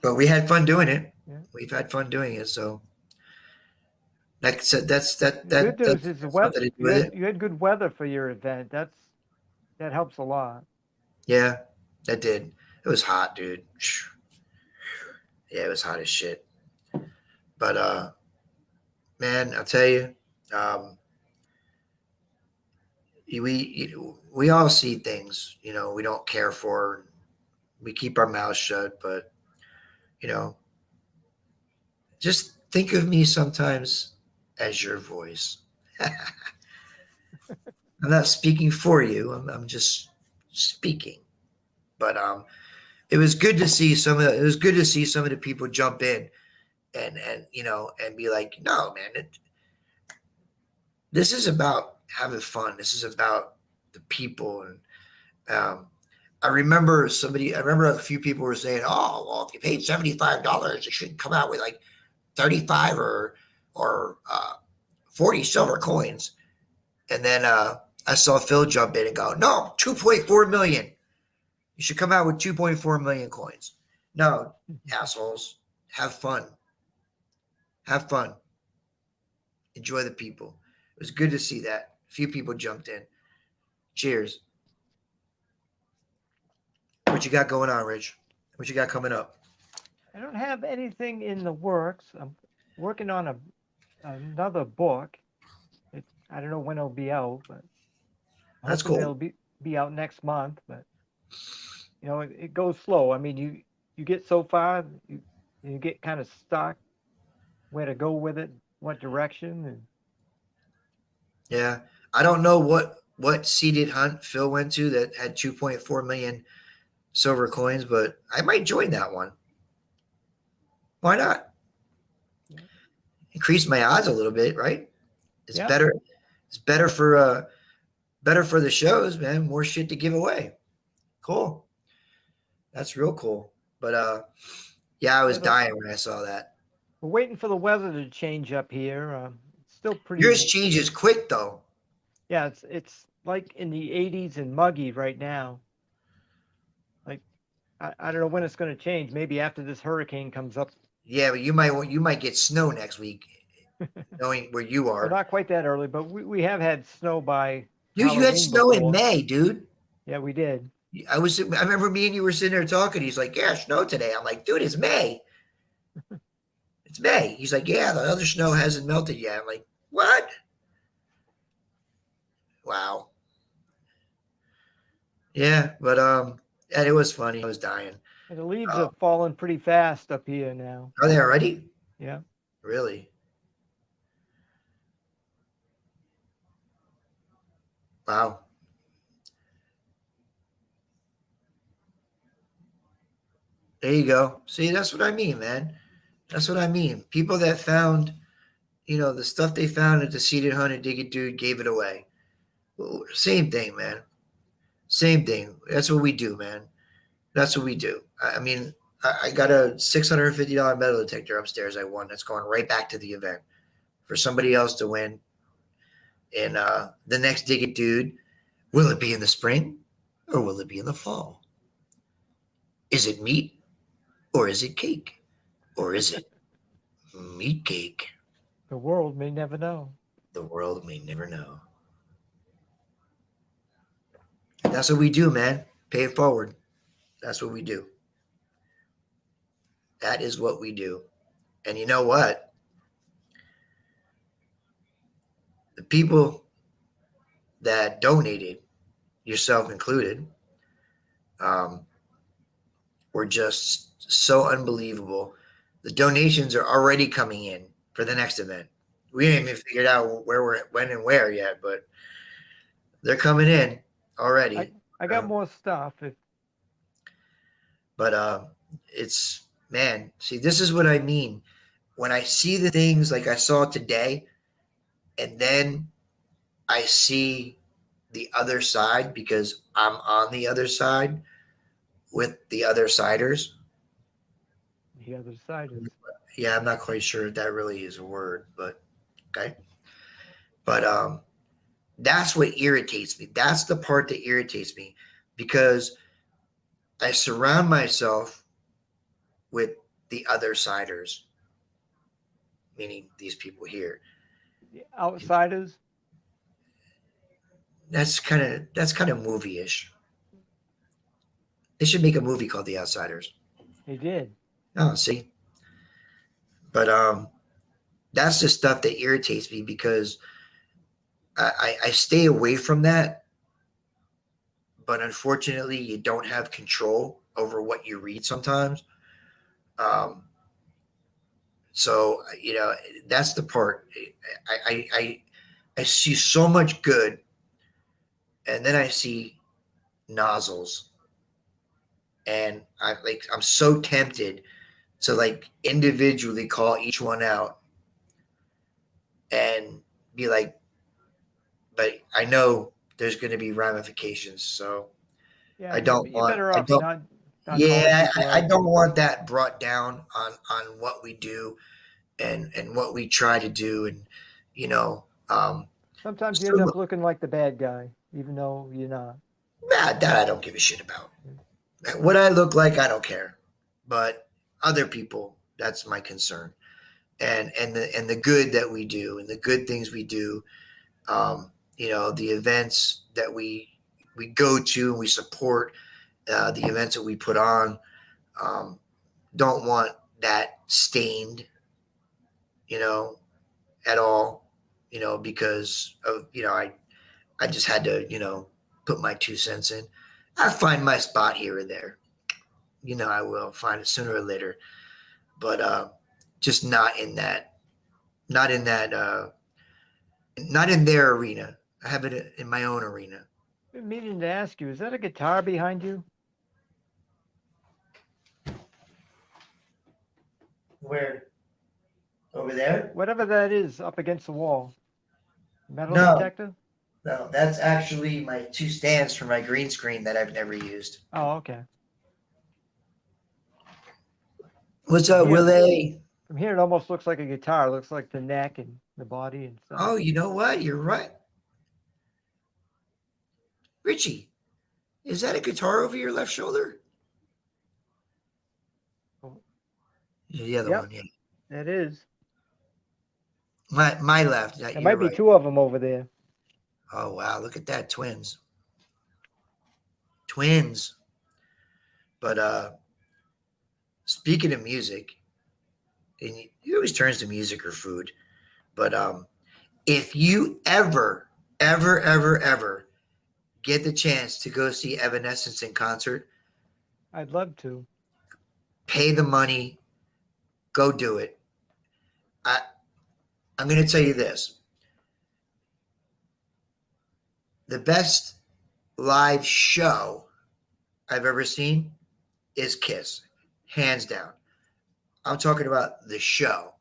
but we had fun doing it. yeah. We've had fun doing it. So like I said, that's The good news is the weather. something to do with it. You had good weather for your event. That helps a lot. Yeah, that did. It was hot, dude. Yeah, it was hot as shit. But man, I'll tell you, we all see things, we don't care for. We keep our mouths shut, but just think of me sometimes as your voice. I'm not speaking for you. I'm just speaking. But it was good to see it was good to see some of the people jump in and be like, no, man, this is about having fun. This is about the people. And I remember a few people were saying, oh, well, if you paid $75, it should come out with like 35 or 40 silver coins. And then I saw Phil jump in and go, no, 2.4 million. You should come out with 2.4 million coins. No, assholes, have fun. Have fun. Enjoy the people. It was good to see that. A few people jumped in. Cheers. What you got going on, Rich? What you got coming up? I don't have anything in the works. I'm working on another book. I don't know when it'll be out, but That's hoping cool. it'll be out next month. But it goes slow. I mean, you get so far, you get kind of stuck where to go with it, what direction, and Yeah. I don't know what seeded hunt Phil went to that had 2.4 million silver coins, but I might join that one. Why not? Yeah. Increase my odds a little bit, right? It's Yeah. better. It's better for the shows, man. More shit to give away. Cool. That's real cool. But yeah, I was dying when I saw that. we're waiting for the weather to change up here. It's still pretty. Yours changes quick though. Yeah, it's like in the 80s and muggy right now. Like I don't know when it's going to change. Maybe after this hurricane comes up. Yeah, but you might get snow next week, knowing where you Well, are. not quite that early, but we have had snow by Dude, you had Halloween snow in before. May, dude. Yeah, we did. I remember me and you were sitting there talking. He's like, "Yeah, snow today." I'm like, "Dude, it's May." It's May. He's like, "Yeah, the other snow hasn't melted yet." I'm like, "What?" Wow. Yeah, but and it was funny. I was dying. And the leaves have fallen pretty fast up here now. Are they already? Yeah. Really? Wow. There you go. See, that's what I mean, man. That's what I mean. People that found, the stuff they found at the seeded hunt and dig it dude gave it away. Well, same thing, man. Same thing. That's what we do, man. That's what we do. I mean, I got a $650 metal detector upstairs. I won. That's going right back to the event for somebody else to win. And the next dig it dude, will it be in the spring or will it be in the fall? Is it meat or is it cake? Or is it meat cake? The world may never know. The world may never know. That's what we do, man. Pay it forward. That's what we do. That is what we do. And you know what? The people that donated, yourself included, were just so unbelievable. The donations are already coming in for the next event. We ain't even figured out when and where yet, but they're coming in already. I got more stuff. But it's, man, see, this is what I mean. When I see the things like I saw today, and then I see the other side because I'm on the other side with the other siders. The other side is. Yeah, I'm not quite sure if that really is a word, but okay. But that's what irritates me. That's the part that irritates me because I surround myself with the other siders, meaning these people here. The outsiders. That's kind of movie-ish. They should make a movie called The Outsiders. They did. Oh, see. But that's the stuff that irritates me because I stay away from that. But unfortunately, you don't have control over what you read sometimes. So that's the part. I see so much good, and then I see nozzles, and I'm so tempted to like individually call each one out and be like, but I know there's going to be ramifications, so Yeah, I don't you're want. better I off don't. not Yeah, calling people I out. don't want that brought down on what we do and what we try to do, and Sometimes you so, end up looking like the bad guy, even though you're not. that I don't give a shit about. What I look like, I don't care, but other people, that's my concern, and the good that we do and the good things we do, the events that we go to and we support, the events that we put on, don't want that stained, at all, because of, I just had to, put my 2 cents in. I find my spot here or there. I will find it sooner or later, but just not in their arena. I have it in my own arena. Been meaning to ask you, is that a guitar behind you? Where? Over there? Whatever that is up against the wall. Metal No. detector? No, that's actually my 2 stands for my green screen that I've never used. Oh, okay. What's up, Yeah. Willie? From here, it almost looks like a guitar. It looks like the neck and the body and stuff. Oh, you know what? You're right. Richie, is that a guitar over your left shoulder? Oh. Yeah, the other one, yeah. It is. My left. Yeah, There you're might be right. 2 of them over there. Oh, wow. Look at that. Twins. But speaking of music, and he always turns to music or food, but if you ever get the chance to go see Evanescence in concert, I'd love to. pay the money, go do it. I'm going to tell you this. The best live show I've ever seen is Kiss, hands down. I'm talking about the show.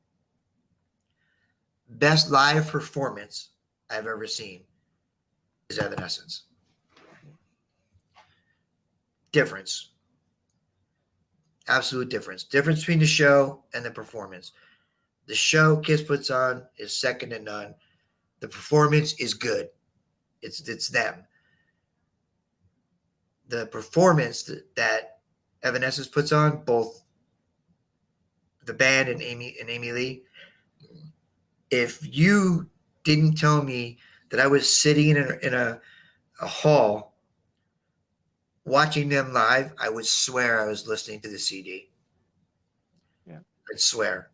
Best live performance I've ever seen is Evanescence. Difference. Absolute difference. Difference between the show and the performance. The show Kiss puts on is second to none. The performance is good. It's them. The performance that Evanescence puts on, both the band and Amy Lee, if you didn't tell me that I was sitting in a hall watching them live, I would swear I was listening to the CD. Yeah. I'd swear.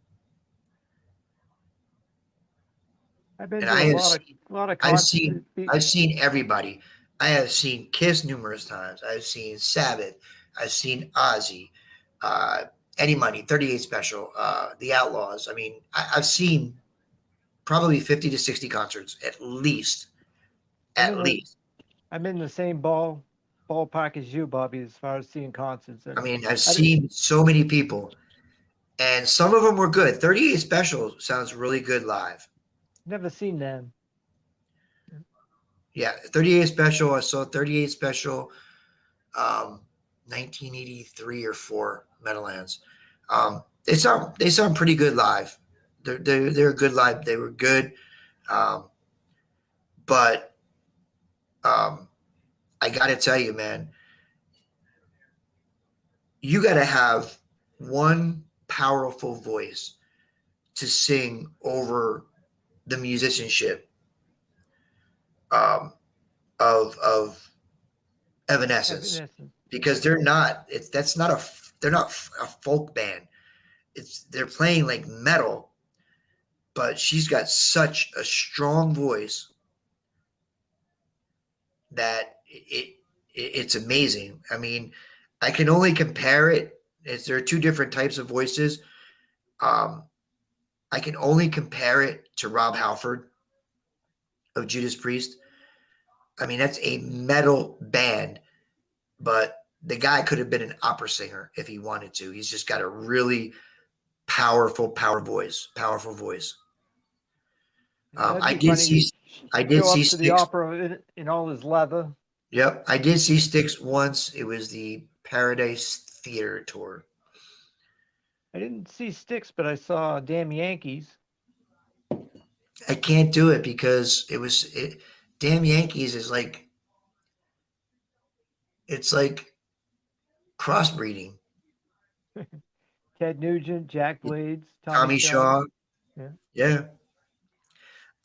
I've been And to I a have lot of concerts. I've seen everybody. I have seen Kiss numerous times. I've seen Sabbath. I've seen Ozzy, Any Money, 38 Special, The Outlaws. I mean, I've seen probably 50 to 60 concerts at least. I'm At in the least. I'm in the same ballpark as you, Bobby, as far as seeing concerts. I mean, I've I didn't seen so many people, and some of them were good. 38 Special sounds really good live. never seen them. Yeah, 38 Special. I saw 38 Special, 1983 or 4 Meadowlands. They sound pretty good live. They're good live. They were good, um, but I got to tell you, man, you got to have one powerful voice to sing over the musicianship um, of Evanescence, Evanescence. because they're not a folk band. They're playing like metal, but she's got such a strong voice that it's amazing. I mean, I can only compare it. There are two different types of voices. Um, I can only compare it to Rob Halford of Judas Priest. I mean, that's a metal band, but the guy could have been an opera singer if he wanted to. He's just got a really power voice, powerful voice. That'd I be did funny. see, I did Show see up to the Styx. opera in all his leather. Yep, I did see Styx once. It was the Paradise Theater tour. I didn't see Styx, but I saw Damn Yankees. I can't do it because Damn Yankees is it's like crossbreeding. Ted Nugent, Jack Blades, Tommy Tommy Shaw. Shaw, Yeah. yeah.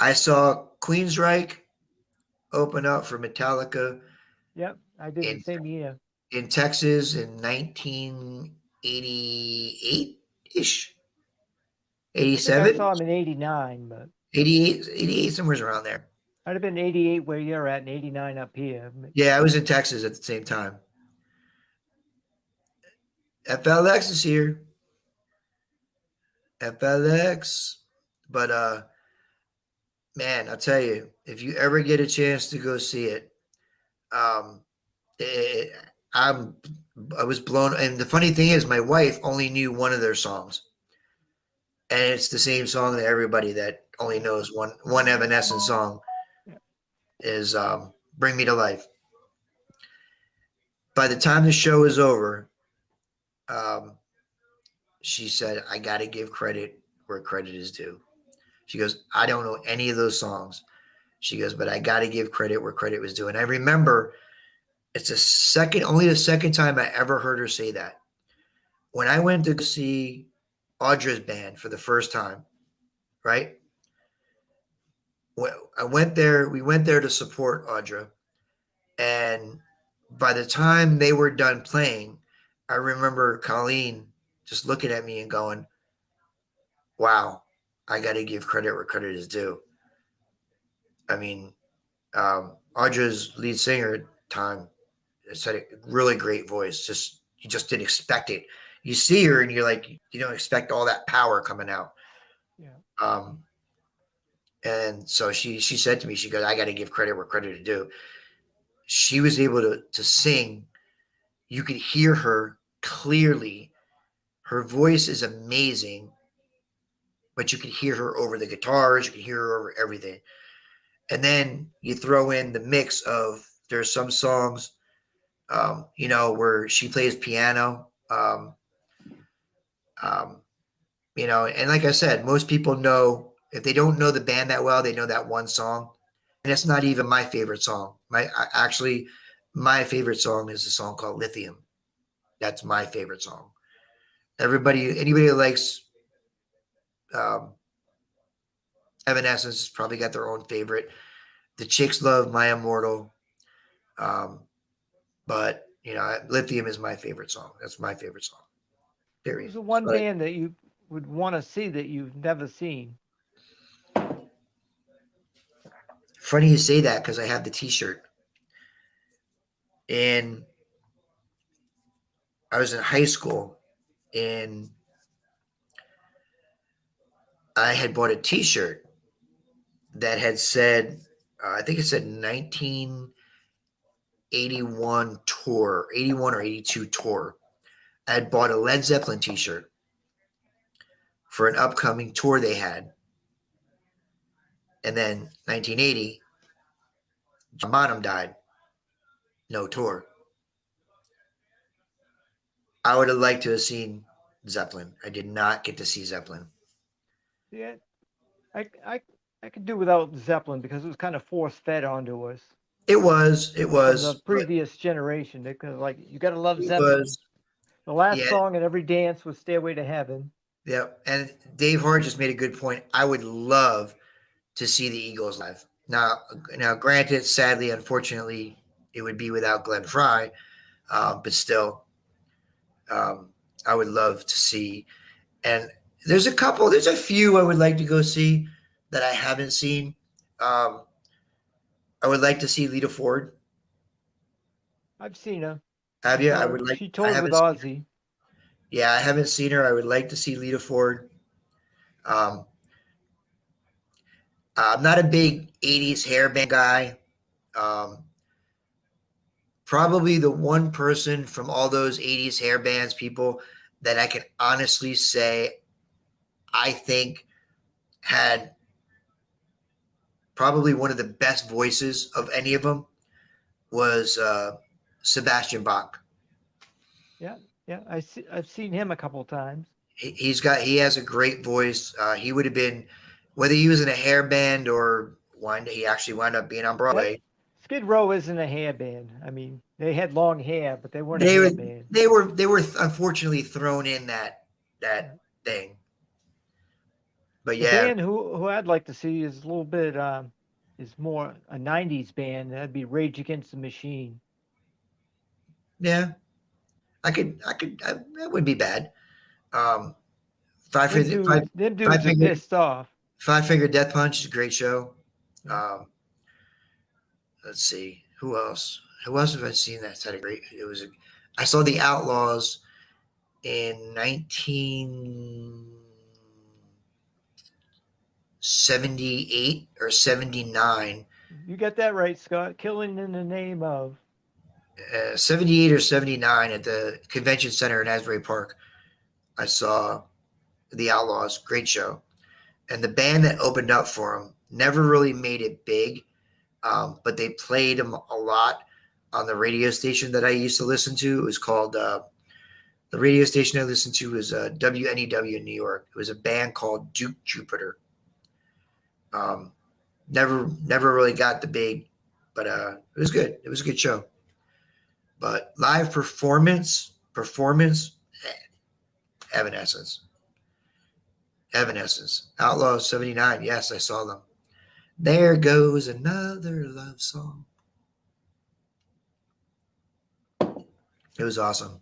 I saw Queensryche open up for Metallica Yep. I did the in same year. in Texas in 1988 ish, I think I 87, saw him in '89, but 88, somewhere around there. I'd have been '88 where you're at and '89 up here. Yeah, I was in Texas at the same time. FLX is here. FLX. But man, I'll tell you, if you ever get a chance to go see it, um, it, I'm I was blown. And the funny thing is, my wife only knew one of their songs, and it's the same song that everybody that only knows one Evanescence song is "Bring Me to Life." By the time the show is over, um, she said, "I got to give credit where credit is due." She goes, "I don't know any of those songs." She goes, "But I got to give credit where credit was due." And I remember it's only the second time I ever heard her say that. When I went to see Audra's band for the first time, right? I went there. We went there to support Audra, and by the time they were done playing, I remember Colleen just looking at me and going, "Wow, I got to give credit where credit is due." I mean, Audra's lead singer at the time said a really great voice. You just didn't expect it. You see her and you're like, you don't expect all that power coming out. Yeah. And so she said to me, she goes, "I got to give credit where credit is due." She was able to sing. You could hear her clearly. Her voice is amazing, but you could hear her over the guitars. You could hear her over everything. And then you throw in the mix of there's some songs, where she plays piano. And like I said, most people know, if they don't know the band that well, they know that one song, and it's not even my favorite song. My favorite song is a song called Lithium. That's my favorite song. Anybody that likes um, Evanescence has probably got their own favorite. The chicks love My Immortal, but Lithium is my favorite song. That's my favorite song. Period. Who's the one But band that you would want to see that you've never seen? funny you say that because I have the T-shirt, and I was in high school, in I had bought a T-shirt that had said, I think it said 1981 tour, 81 or 82 tour. I had bought a Led Zeppelin T-shirt for an upcoming tour they had, and then 1980, John Bonham died, no tour. I would have liked to have seen Zeppelin. I did not get to see Zeppelin. Yeah, I I I could do without Zeppelin because it was kind of force fed onto us It was, from the but previous generation. Because like you got to love it Zeppelin. was, The last yeah, song in every dance was "Stairway to Heaven." yeah. And Dave Hart just made a good point. I would love to see the Eagles live. Now, granted, sadly, unfortunately, it would be without Glenn Fry, but still, um, I would love to see. And there's a few I would like to go see that I haven't seen. Um, I would like to see Lita Ford. I've seen her. Have She you? toured. She I toured with haven't seen her. Ozzy. Yeah, I haven't seen her. I would like to see Lita Ford. Um, I'm not a big 80s hairband guy. Um, Probably the one person from all those 80s hair bands people that I can honestly say I think had probably one of the best voices of any of them was Sebastian Bach. Yeah, yeah. I've seen him a couple times. He has a great voice. He would have been, whether he was in a hair band or he actually wound up being on That Broadway. Skid Row isn't a hair band. I mean, they had long hair, but they weren't a They were hair band. they were unfortunately thrown in that Yeah. thing. But The yeah, band who I'd like to see is a little bit is more a '90s band. That'd be Rage Against the Machine. yeah, that wouldn't be bad. Um, five Them finger dudes, them five dudes are finger pissed off. five finger death punch is a great show. Yeah. Um, let's see who else have I seen that's had a great. I saw the Outlaws in 1978 or 79. You got that right, Scott. Killing in the name of. 78 or 79 at the convention center in Asbury Park. I saw the Outlaws, great show. And the band that opened up for them never really made it big, but they played them a lot on the radio station that I used to listen to. It was called the radio station I listened to was WNEW in New York. It was a band called Duke Jupiter. Um, never really got the big, but it was good. It was a good show. But live performance, Evanescence. Outlaw 79. Yes, I saw them. There goes another love song. It was awesome.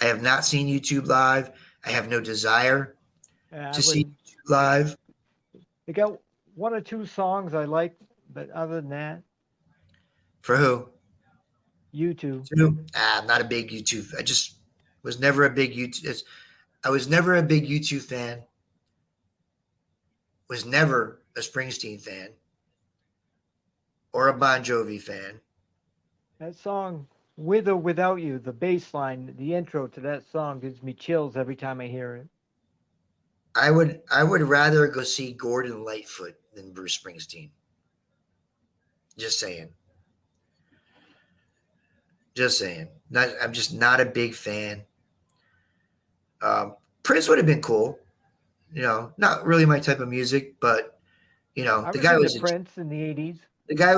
I have not seen YouTube live. I have no desire I to see wouldn't. YouTube live. They got one or two songs I like, but other than that, For who? YouTube. I'm not a big YouTube. I just was never a big YouTube. I was never a big YouTube fan. Was never a Springsteen fan or a Bon Jovi fan. That song, "With or Without You," the bass line, the intro to that song gives me chills every time I hear it. I would rather go see Gordon Lightfoot than Bruce Springsteen. Just saying. Just saying. I'm just not a big fan. Prince would have been cool. Not really my type of music, but I the was guy into was Prince in the '80s. the guy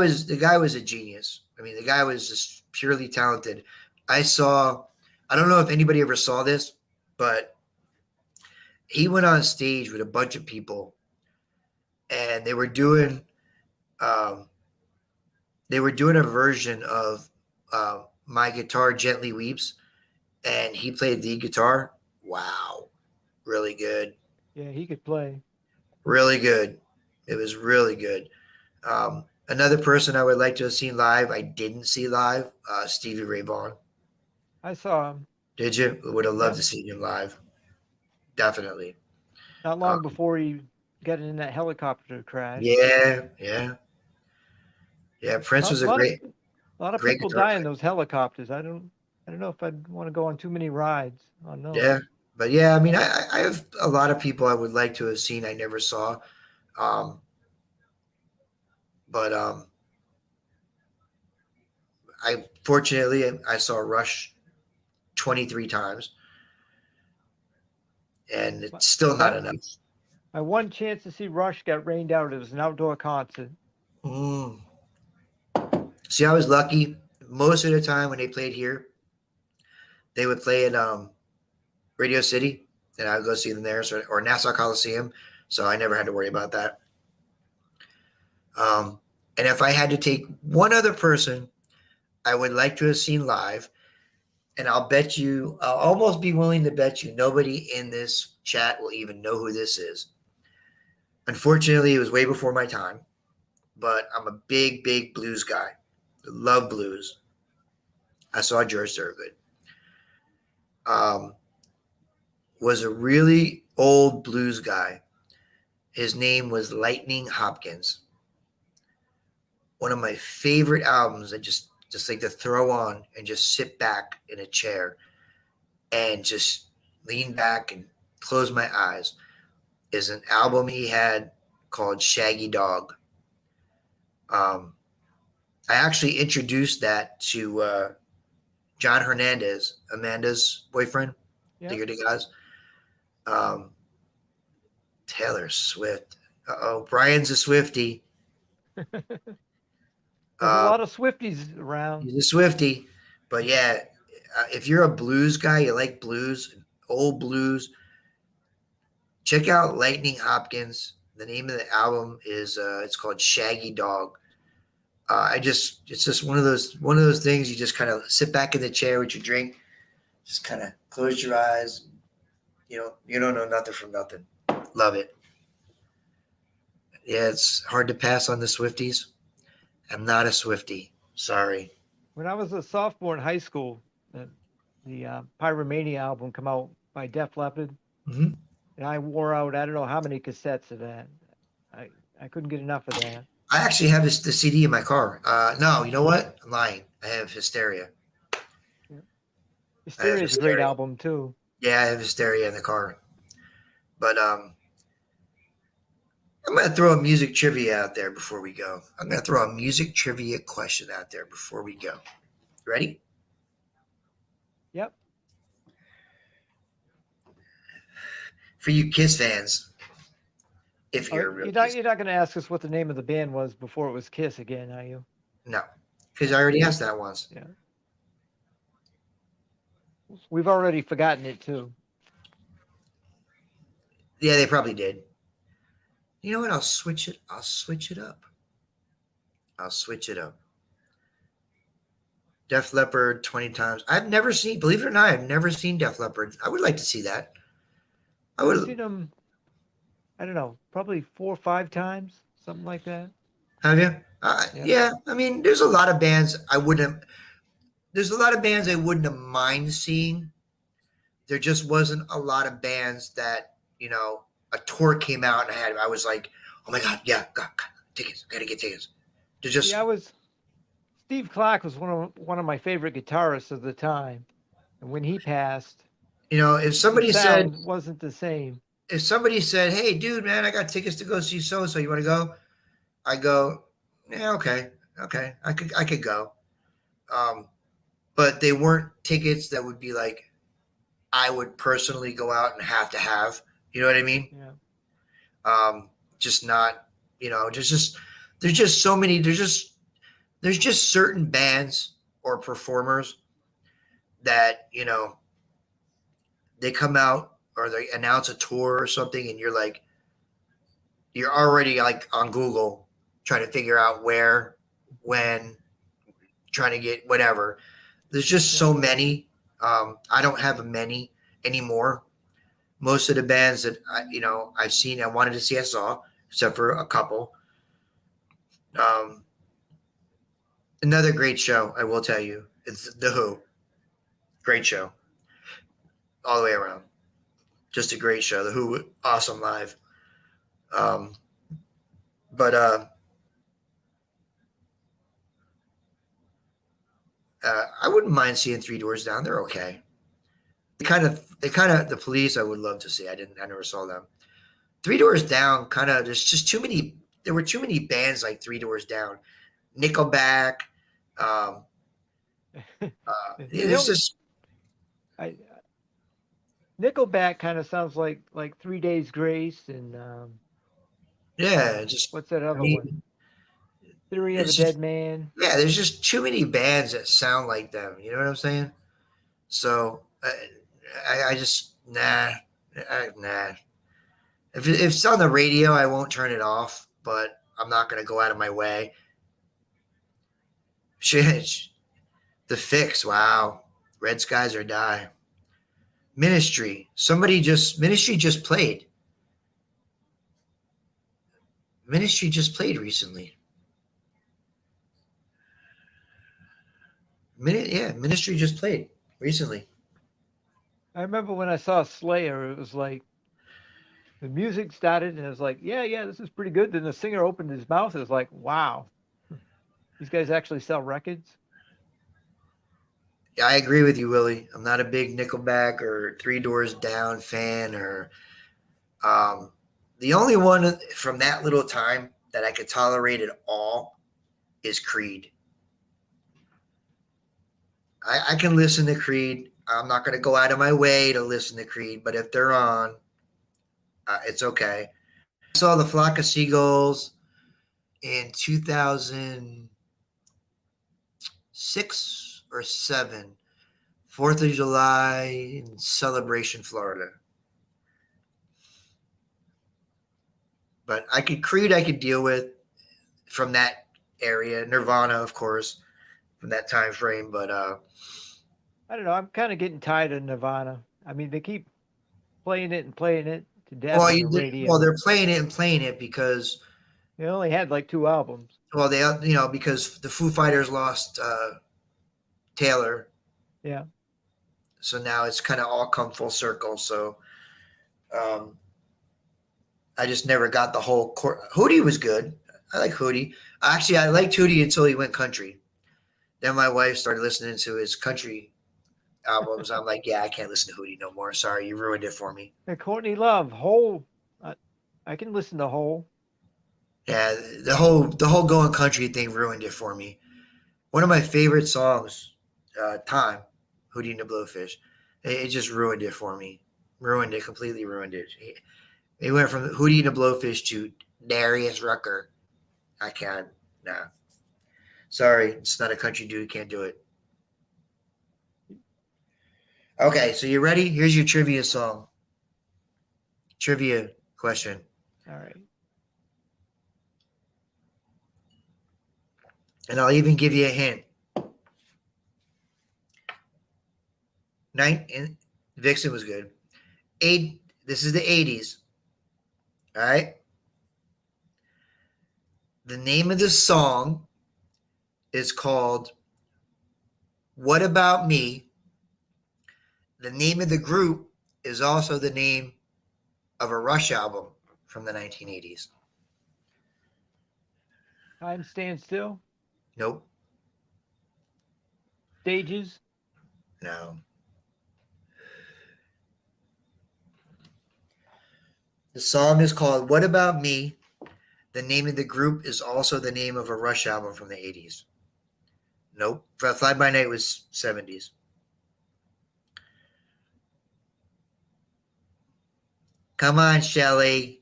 was a genius. I mean, the guy was just purely talented. I don't know if anybody ever saw this, but he went on stage with a bunch of people, and um, they were doing a version of "My Guitar Gently Weeps," and he played the guitar. Wow, really good, Yeah, he could play. really good. It was really good. Another person I would like to have seen live, I didn't see live, Stevie Ray Vaughan. I saw him. Did you? Would have loved Yeah, to see him live. definitely. Not Uh, long before he got in that helicopter crash. yeah, yeah, yeah. Prince A was a lot of a lot of great people guitar die in player. those helicopters. I don't know if I'd want to go on too many rides on Yeah, those. but yeah, I mean, I have a lot of people I would like to have seen I never saw. Um, but I fortunately I saw Rush 23 times, and My it's still not my, enough. my one chance to see Rush got rained out. It was an outdoor concert. Mm. See, I was lucky. Most of the time when they played here, they would play at Radio City, and I would go see them there, or Nassau Coliseum. So I never had to worry about that. And if I had to take one other person I would like to have seen live, and I'll almost be willing to bet you nobody in this chat will even know who this is. Unfortunately, it was way before my time, but I'm a big, big blues guy. Love blues. I saw George Thorogood. Um, was a really old blues guy. His name was Lightning Hopkins. One of my favorite albums. I just like to throw on and just sit back in a chair and just lean back and close my eyes. Is an album he had called Shaggy Dog. Um, I actually introduced that to John Hernandez, Amanda's boyfriend, Yep. Digger Guys. Um, Taylor Swift. Oh, Brian's a Swifty. There's a Uh, lot of Swifties around. he's a Swifty. But yeah, if you're a blues guy, you like blues, old blues, check out Lightning Hopkins. The name of the album is it's called Shaggy Dog. It's just one of those things you just kind of sit back in the chair with your drink, just kind of close your eyes. You don't know nothing from nothing. Love it. Yeah, it's hard to pass on the Swifties. I'm not a Swifty. Sorry. When I was a sophomore in high school, the Pyromania album come out by Def Leppard, Hmm. and I wore out I don't know how many cassettes of that. I I couldn't get enough of that. I actually have the CD in my car. No, you know what? I'm lying. I have Hysteria. Yeah. I have Hysteria is a great Hysteria. album too. Yeah, I have Hysteria in the car. But I'm going to throw a music trivia out there before we go. I'm going to throw a music trivia question out there before we go. Ready? Yep. For you Kiss fans, if Oh, you're a real Kiss you're not going to ask us what the name of the band was before it was Kiss again, are you? no, because I already asked that once. Yeah. We've already forgotten it too. Yeah, they probably did. You know what? I'll switch it. I'll switch it up. I'll switch it up. Def Leppard 20 times. I've never seen, believe it or not, I've never seen Def Leppard. I would like to see that. I I've would seen them. I don't know, probably 4 or 5 times, something like that. have you? Yeah. Yeah. I mean, there's a lot of bands I wouldn't. There's a lot of bands I wouldn't have mind seeing. There just wasn't a lot of bands that a tour came out and I was like, oh my god, yeah, God, tickets, I gotta get tickets. To Yeah, just Steve Clark was one of my favorite guitarists of the time, and when he passed, if the somebody said sound wasn't the same. hey dude man, I got tickets to go see so and so, you want to go? I go, yeah, okay, I could go. But they weren't tickets that would be like I would personally go out and have to have. You know what I mean? Yeah. Just not, there's just so many. There's just certain bands or performers that they come out or they announce a tour or something, and you're already like on Google trying to figure out where, when, trying to get whatever. There's just so many. I don't have many anymore. Most of the bands that I've seen, I wanted to see, I saw, except for a couple. Um, Another great show, I will tell you. It's The Who. Great show. All the way around. Just a great show. The Who, awesome live. But I wouldn't mind seeing Three Doors Down. They're okay. The Police I would love to see. I never saw them. Three Doors Down, kind of, there's just too many. There were too many bands like Three Doors Down, Nickelback. It's just I, Nickelback kind of sounds like 3 Days Grace and just. what's that I other mean, one? Theory of a it's Dead just Man. yeah. There's just too many bands that sound like them. You know what I'm saying? So I just nah. If it's on the radio, I won't turn it off. But I'm not gonna go out of my way. Shit, The Fix. Wow, Red Skies or Die. Ministry. Ministry just played. Ministry just played recently. Ministry just played recently. I remember when I saw Slayer, it was like the music started and it was like, yeah, this is pretty good. Then the singer opened his mouth. It was like, wow, these guys actually sell records. Yeah, I agree with you, Willie. I'm not a big Nickelback or Three Doors Down fan, or the only one from that little time that I could tolerate at all is Creed. I can listen to Creed. I'm not going to go out of my way to listen to Creed, but if they're on, it's okay. I saw the Flock of Seagulls in 2006 or 7, 4th of July in Celebration, Florida. But Creed I could deal with from that area. Nirvana, of course, from that time frame. But I don't know. I'm kind of getting tired of Nirvana. I mean, they keep playing it to death on the radio. they're playing it and playing it because They only had like 2 albums. because the Foo Fighters lost Taylor, Yeah. so now it's kind of all come full circle. So I just never got the whole Hootie was good. I like Hootie. Actually, I liked Hootie until he went country. Then my wife started listening to his country albums. I'm like, yeah, I can't listen to Hootie no more. Sorry, you ruined it for me. And Courtney Love, Hole. I can listen to Hole. Yeah, the whole going country thing ruined it for me. One of my favorite songs, Time, Hootie and the Blowfish. It just ruined it for me. Ruined it, completely ruined it. It went from Hootie and the Blowfish to Darius Rucker. I can't. Nah. Sorry, it's not a country dude. Can't do it. Okay, so you ready? Here's your trivia song. Trivia question. All right. And I'll even give you a hint. Vixen was good. This is the 80s. All right. The name of the song is called What About Me? The name of the group is also the name of a Rush album from the 1980s. Time Stands Still. Nope. Stages. No. The song is called What About Me? The name of the group is also the name of a Rush album from the 80s. Nope. Fly By Night was 70s. Come on, Shelly.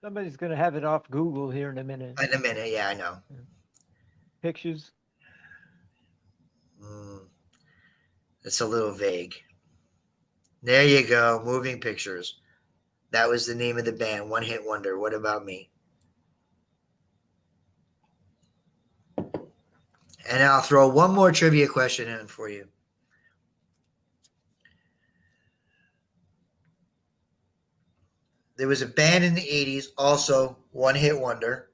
Somebody's going to have it off Google here in a minute. In a minute, yeah, I know. Pictures. It's a little vague. There you go. Moving Pictures. That was the name of the band. One Hit Wonder. What About Me? And I'll throw one more trivia question in for you. There was a band in the 80s, also One Hit Wonder.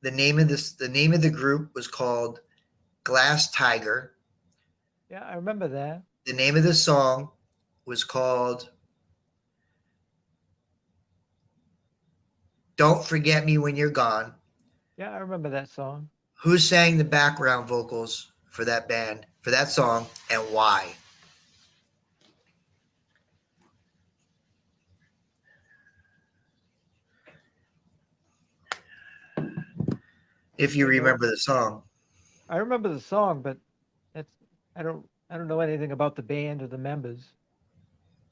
The name of the group was called Glass Tiger. Yeah, I remember that. The name of the song was called "Don't Forget Me When You're Gone." Yeah, I remember that song. Who sang the background vocals for that band, for that song, and why? If you I don't. remember the song. I remember the song, but that's I don't know anything about the band or the members.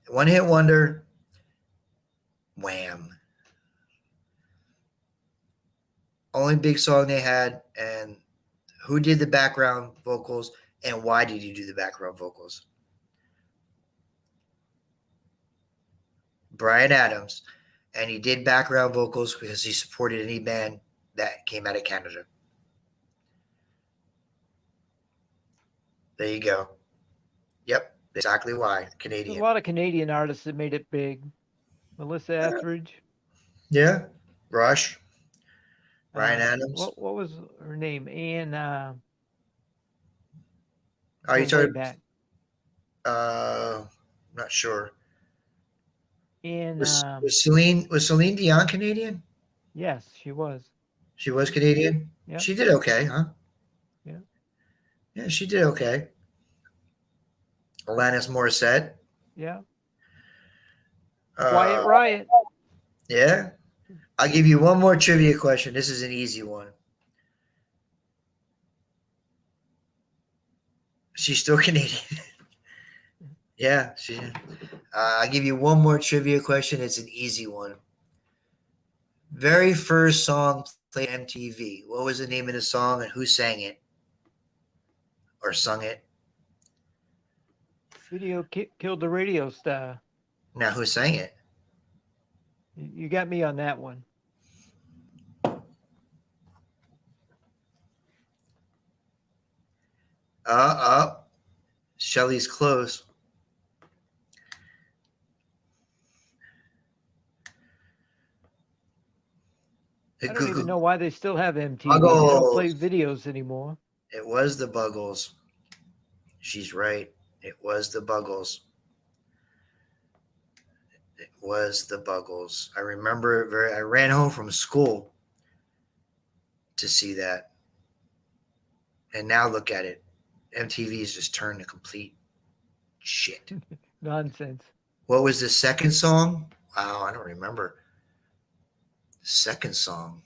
One hit wonder, Wham. Only big song they had, and who did the background vocals, and why did you do the background vocals? Brian Adams, and he did background vocals because he supported any band that came out of Canada. There you go. Yep, exactly why. There's a Canadian. lot of Canadian artists that made it big. Melissa Etheridge. Yeah. Rush. Brian Uh, Adams. what was her name? Anne. Are you Going way talking? back. Not sure. Anne. Was Celine Dion Canadian? Yes, she was. She was Canadian. Yeah. She did okay, huh? Yeah. Yeah, she did okay. Alanis Morissette. Yeah. Uh, Quiet Riot. Yeah. I'll give you one more trivia question. This is an easy one. She's still Canadian. Yeah. I'll give you one more trivia question. It's an easy one. Very first song played on MTV. What was the name of the song and who sang it? Or sung it? Video killed the radio star. Now, who sang it? You got me on that one. Shelly's close. I don't even know why they still have MTV. They don't play videos anymore. It was the Buggles. She's right. It was the Buggles. It was the Buggles. I remember it I ran home from school to see that. And now look at it. MTV's just turned to complete shit. Nonsense. What was the second song? Wow, I don't remember. Second song.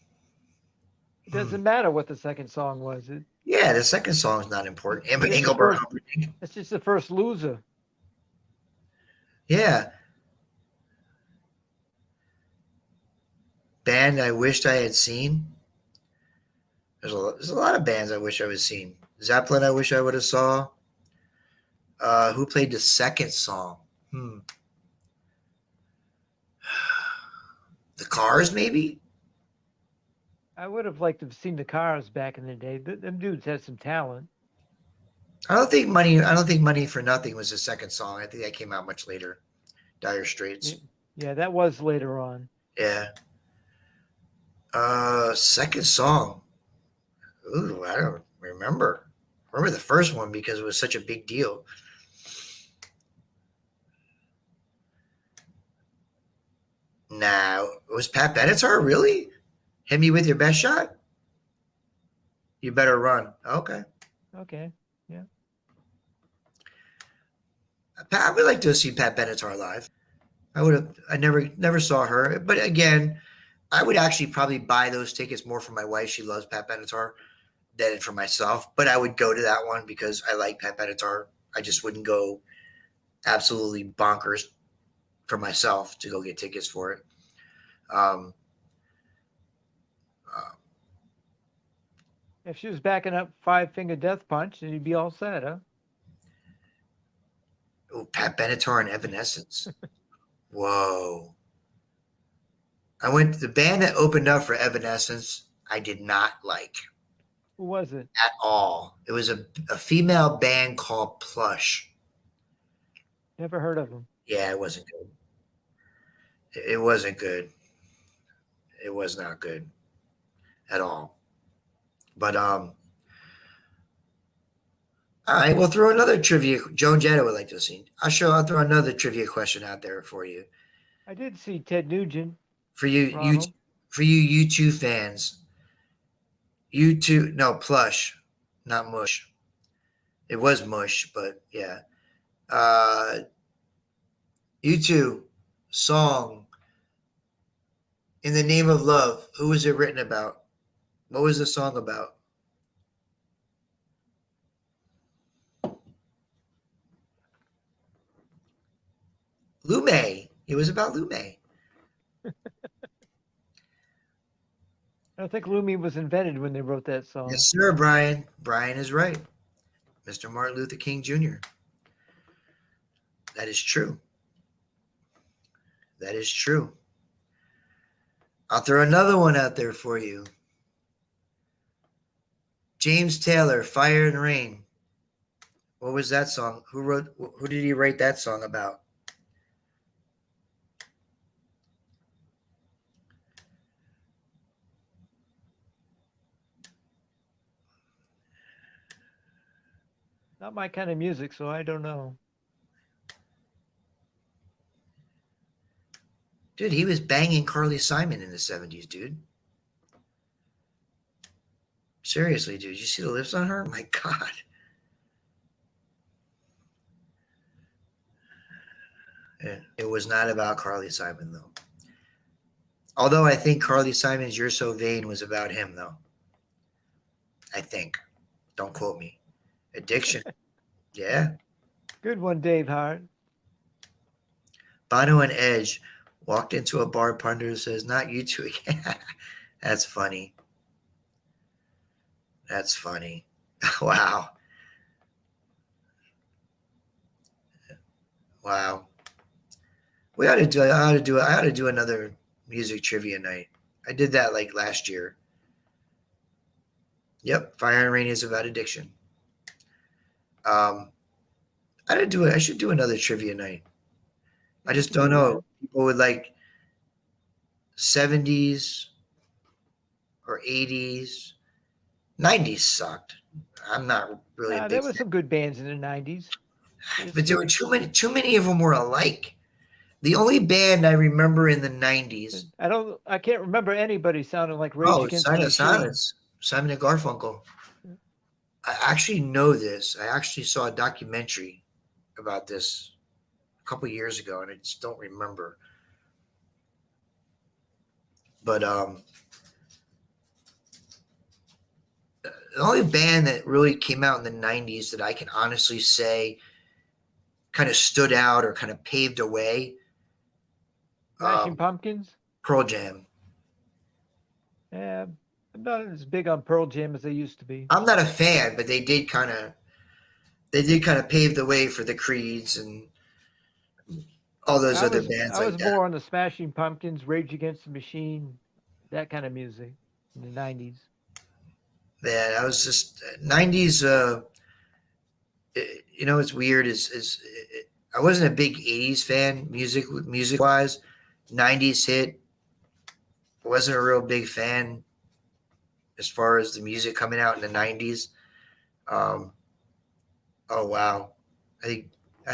It doesn't matter what the second song was. Yeah, the second song's not important. Engelbert Humperdinck. It's just the first loser. Yeah. Band I wished I had seen. There's a lot of bands I wish I would have seen. Zeppelin I wish I would have saw. Who played the second song? The Cars, maybe? I would have liked to have seen the Cars back in the day. Them dudes had some talent. I don't think Money for Nothing was the second song. I think that came out much later. Dire Straits. Yeah, that was later on. Yeah. Second song. Ooh, I don't remember. I remember the first one because it was such a big deal. Now, was Pat Benatar really? Hit me with your best shot? You better run. Okay. Okay. Yeah. I would like to see Pat Benatar live. I never saw her. But again, I would actually probably buy those tickets more for my wife. She loves Pat Benatar than for myself. But I would go to that one because I like Pat Benatar. I just wouldn't go absolutely bonkers for myself to go get tickets for it. If she was backing up Five Finger Death Punch, then you'd be all set, huh? Oh, Pat Benatar and Evanescence. Whoa. I went to the band that opened up for Evanescence. I did not like Who was it? at all. It was a female band called Plush. Never heard of them. Yeah, it wasn't good. It wasn't good. It was not good at all. But All right, we'll throw another trivia. Joan Jetta would like to see. I'll throw another trivia question out there for you. I did see Ted Nugent, For you, Ronald. for you U2 fans. U2, no, Plush, not Mush. It was Mush, but yeah. Uh, U2 song In the Name of Love. Who was it written about? What was the song about? Lume. It was about Lume. I don't think Lumi was invented when they wrote that song. Yes, sir, Brian. Brian is right. Mr. Martin Luther King Jr. That is true. That is true. I'll throw another one out there for you. James Taylor, Fire and Rain. What was that song? Who did he write that song about? Not my kind of music, so I don't know. Dude, he was banging Carly Simon in the 70s, dude. Seriously, dude. You see the lips on her? My God. Yeah, it was not about Carly Simon, though. Although I think Carly Simon's You're So Vain was about him, though. I think. Don't quote me. Addiction. Yeah. Good one, Dave Hart. Bono and Edge walked into a bar. Ponder says, "Not you two again." That's funny. That's funny. Wow. Wow. I ought to do another music trivia night. I did that like last year. Yep. Fire and Rain is about addiction. I should do another trivia night. I just don't know. People would like 70s or 80s. 90s sucked. I'm not really a There big were fan. some good bands in the 90s. But there were too many of them were alike. The only band I remember in the 90s. I can't remember anybody sounding like Rage Oh, Against the Machine. Silence. Simon and Garfunkel. I actually know this. I actually saw a documentary about this a couple years ago, and I just don't remember. But the only band that really came out in the 90s that I can honestly say kind of stood out or kind of paved a way, Smashing Pumpkins. Pearl Jam. Yeah, I'm not as big on Pearl Jam as they used to be. I'm not a fan, but they did kind of pave the way for the Creeds and all those other bands I like was that. more on the Smashing Pumpkins, Rage Against the Machine, that kind of music in the 90s. Yeah, I was just 90s. It's weird. I wasn't a big 80s fan music wise. 90s hit. I wasn't a real big fan as far as the music coming out in the 90s. Oh wow, I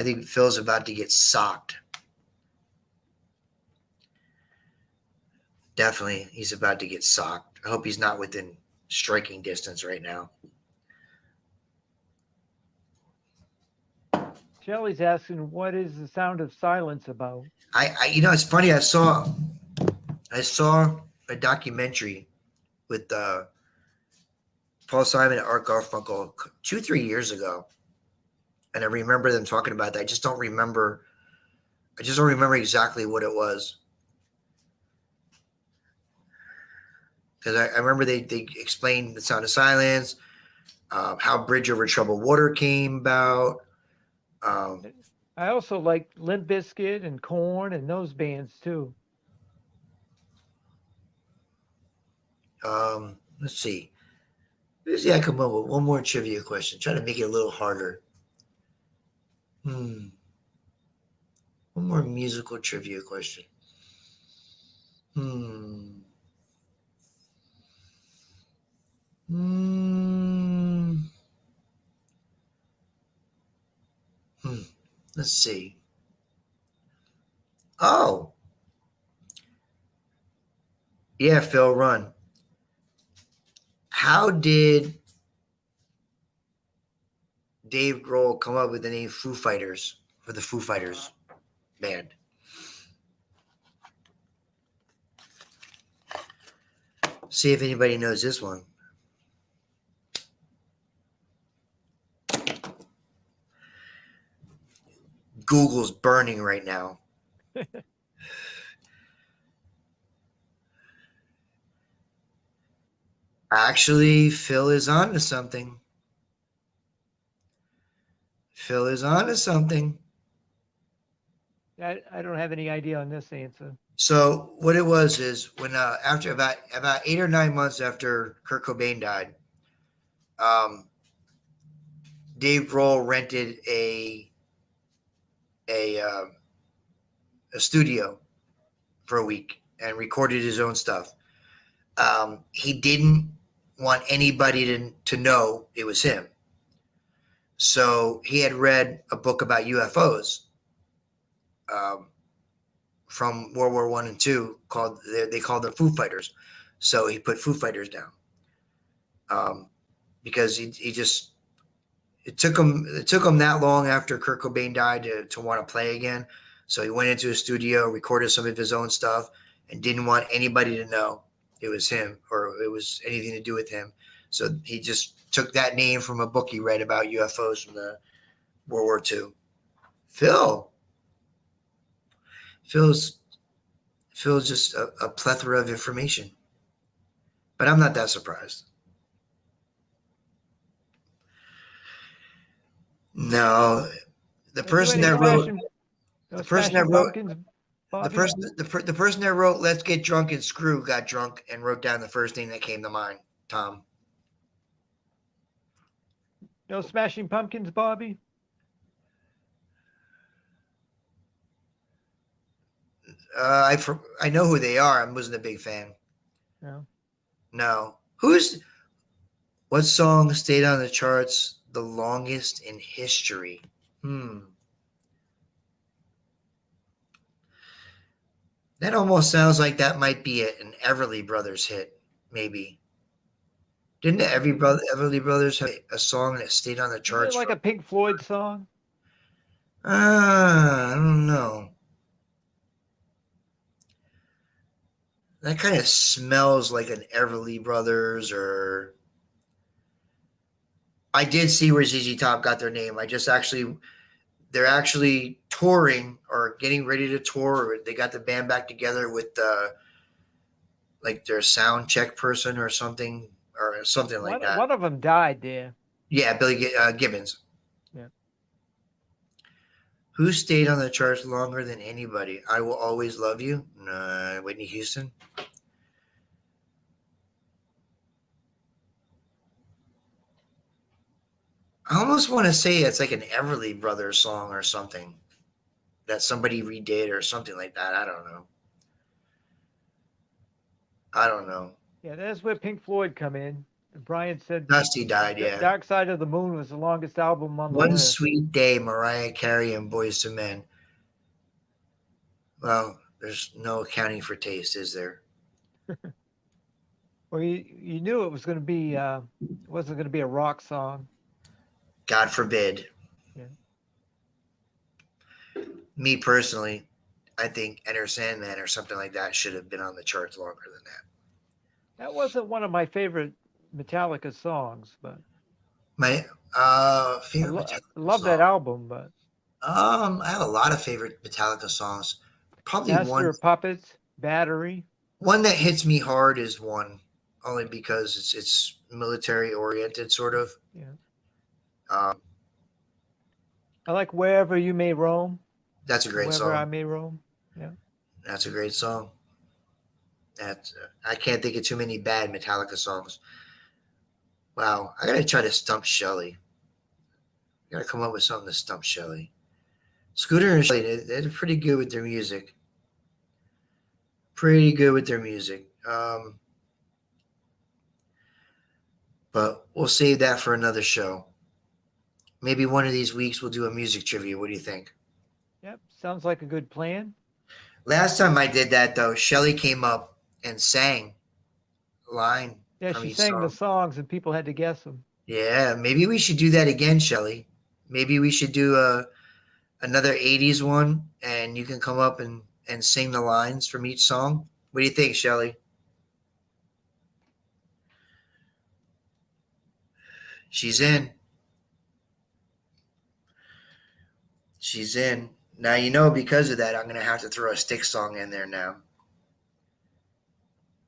think Phil's about to get socked. Definitely, he's about to get socked. I hope he's not within striking distance right now. Shelley's asking, what is the sound of silence about? It's funny. I saw a documentary with Paul Simon and Art Garfunkel 2-3 years ago, and I remember them talking about that. I just don't remember exactly what it was, because I remember they explained the sound of silence, how Bridge Over Troubled Water came about. I also like Limp Bizkit and Korn and those bands too. Let's see. I come up with one more trivia question. Try to make it a little harder. One more musical trivia question. Hmm. Let's see. Oh, yeah, Phil, run. How did Dave Grohl come up with the name Foo Fighters for the Foo Fighters band? See if anybody knows this one. Google's burning right now. Actually, Phil is on to something. Phil is on to something. I don't have any idea on this answer. So what it was is when after about 8 or 9 months after Kurt Cobain died, Dave Grohl rented a uh, a studio for a week and recorded his own stuff. He didn't want anybody to know it was him. So he had read a book about UFOs from World War I and II called they called them Foo Fighters. So he put Foo Fighters down because he just it took him that long after Kurt Cobain died to want to play again. So he went into a studio, recorded some of his own stuff, and didn't want anybody to know it was him or it was anything to do with him. So he just took that name from a book he read about UFOs from the World War II. Phil's just a plethora of information. But I'm not that surprised. No, the person that wrote the person that wrote the person that wrote "Let's Get Drunk and Screw" got drunk and wrote down the first thing that came to mind. Tom, No Smashing Pumpkins, Bobby? I know who they are. I wasn't a big fan. No. No, what song stayed on the charts the longest in history? That almost sounds like that might be an Everly Brothers hit, maybe. Didn't the Everly Brothers have a song that stayed on the Isn't it charts? like a Pink Floyd song? I don't know. That kind of smells like an Everly Brothers or. I did see where ZZ Top got their name. They're actually touring or getting ready to tour. They got the band back together with like their sound check person or something like that. One of them died there. Yeah, Billy Gibbons. Yeah. Who stayed on the charts longer than anybody? I Will Always Love You. Whitney Houston. I almost want to say it's like an Everly Brothers song or something that somebody redid or something like that. I don't know. Yeah, that's where Pink Floyd come in. And Brian said Dusty died, yeah. Dark Side of the Moon was the longest album on the One list. Sweet Day, Mariah Carey and Boyz II Men. Well, there's no accounting for taste, is there? Well, you knew it was going to be it wasn't going to be a rock song. God forbid. Yeah. Me personally, I think Enter Sandman or something like that should have been on the charts longer than that. That wasn't one of my favorite Metallica songs, but My favorite I Metallica love song. that album. But I have a lot of favorite Metallica songs. Probably Master of Puppets, Battery. one that hits me hard is one, only because it's military oriented, sort of. Yeah. Um, I like Wherever You May Roam. that's a great Wherever I song. May Roam. Yeah. That's a great song. I can't think of too many bad Metallica songs. Wow, I gotta try to stump Shelley. I gotta come up with something to stump Shelley. Scooter and Shelley, they're pretty good with their music. But we'll save that for another show. Maybe one of these weeks we'll do a music trivia. What do you think? Yep, sounds like a good plan. Last time I did that though, Shelly came up and sang a line Yeah, from she each sang the song. songs and people had to guess them. Yeah, maybe we should do that again, Shelly. Maybe we should do another 80s one and you can come up and sing the lines from each song. What do you think, Shelly? She's in. She's in. Now, because of that, I'm going to have to throw a stick song in there now.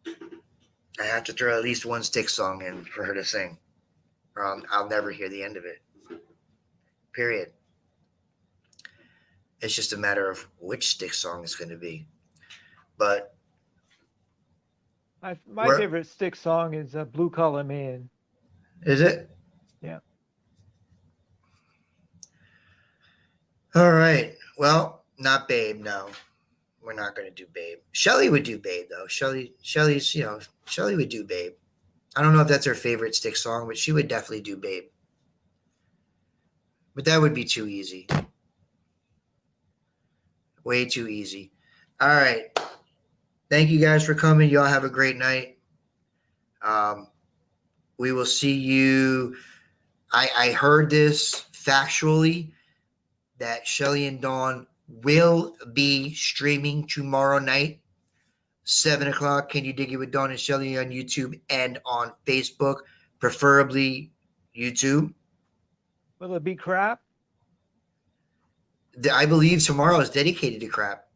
I have to throw at least one stick song in for her to sing, or I'll never hear the end of it. Period. It's just a matter of which stick song it's going to be. But My favorite stick song is Blue Collar Man. is it? Yeah. All right. Well, not Babe. No, we're not going to do Babe. Shelly would do Babe though. Shelly's, Shelly would do Babe. I don't know if that's her favorite stick song, but she would definitely do Babe. But that would be too easy. Way too easy. All right. Thank you guys for coming. Y'all have a great night. We will see you. I heard this factually that Shelly and Dawn will be streaming tomorrow night, 7 o'clock. Can You Dig It with Dawn and Shelly on YouTube and on Facebook, preferably YouTube. Will it be crap? I believe tomorrow is dedicated to crap.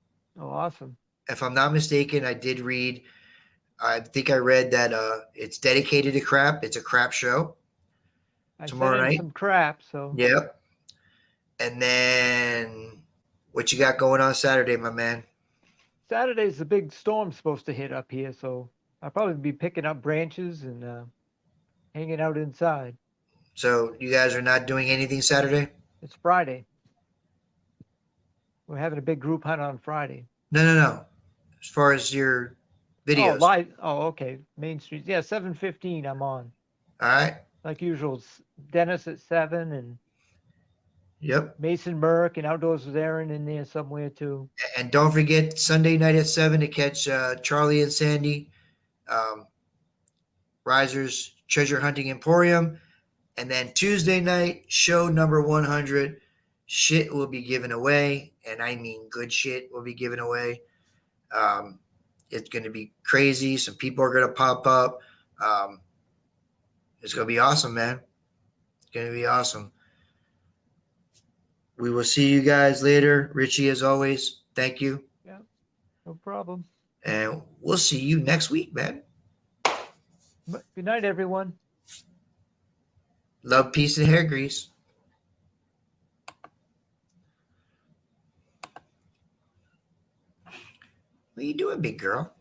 Oh, awesome. If I'm not mistaken, I think I read that it's dedicated to crap. It's a crap show I tomorrow sent in night. some crap, so Yep. And then what you got going on Saturday, my man? Saturday's the big storm supposed to hit up here, so I'll probably be picking up branches and hanging out inside. So you guys are not doing anything Saturday? It's Friday. We're having a big group hunt on Friday. No. As far as your Oh, videos. live. Oh, okay. Main Street. Yeah, 7:15. I'm on. All right. Like usual. Dennis at 7 and Yep. Mason Merck and Outdoors with Aaron in there somewhere too. And don't forget Sunday night at 7 to catch Charlie and Sandy, Risers Treasure Hunting Emporium. And then Tuesday night, show number 100. Shit will be given away. And I mean good shit will be given away. It's going to be crazy. Some people are going to pop up. It's going to be awesome, man. It's going to be awesome. We will see you guys later. Richie, as always, thank you. Yeah, no problem. And we'll see you next week, man. Good night, everyone. Love, peace, and hair grease. What are you doing, big girl?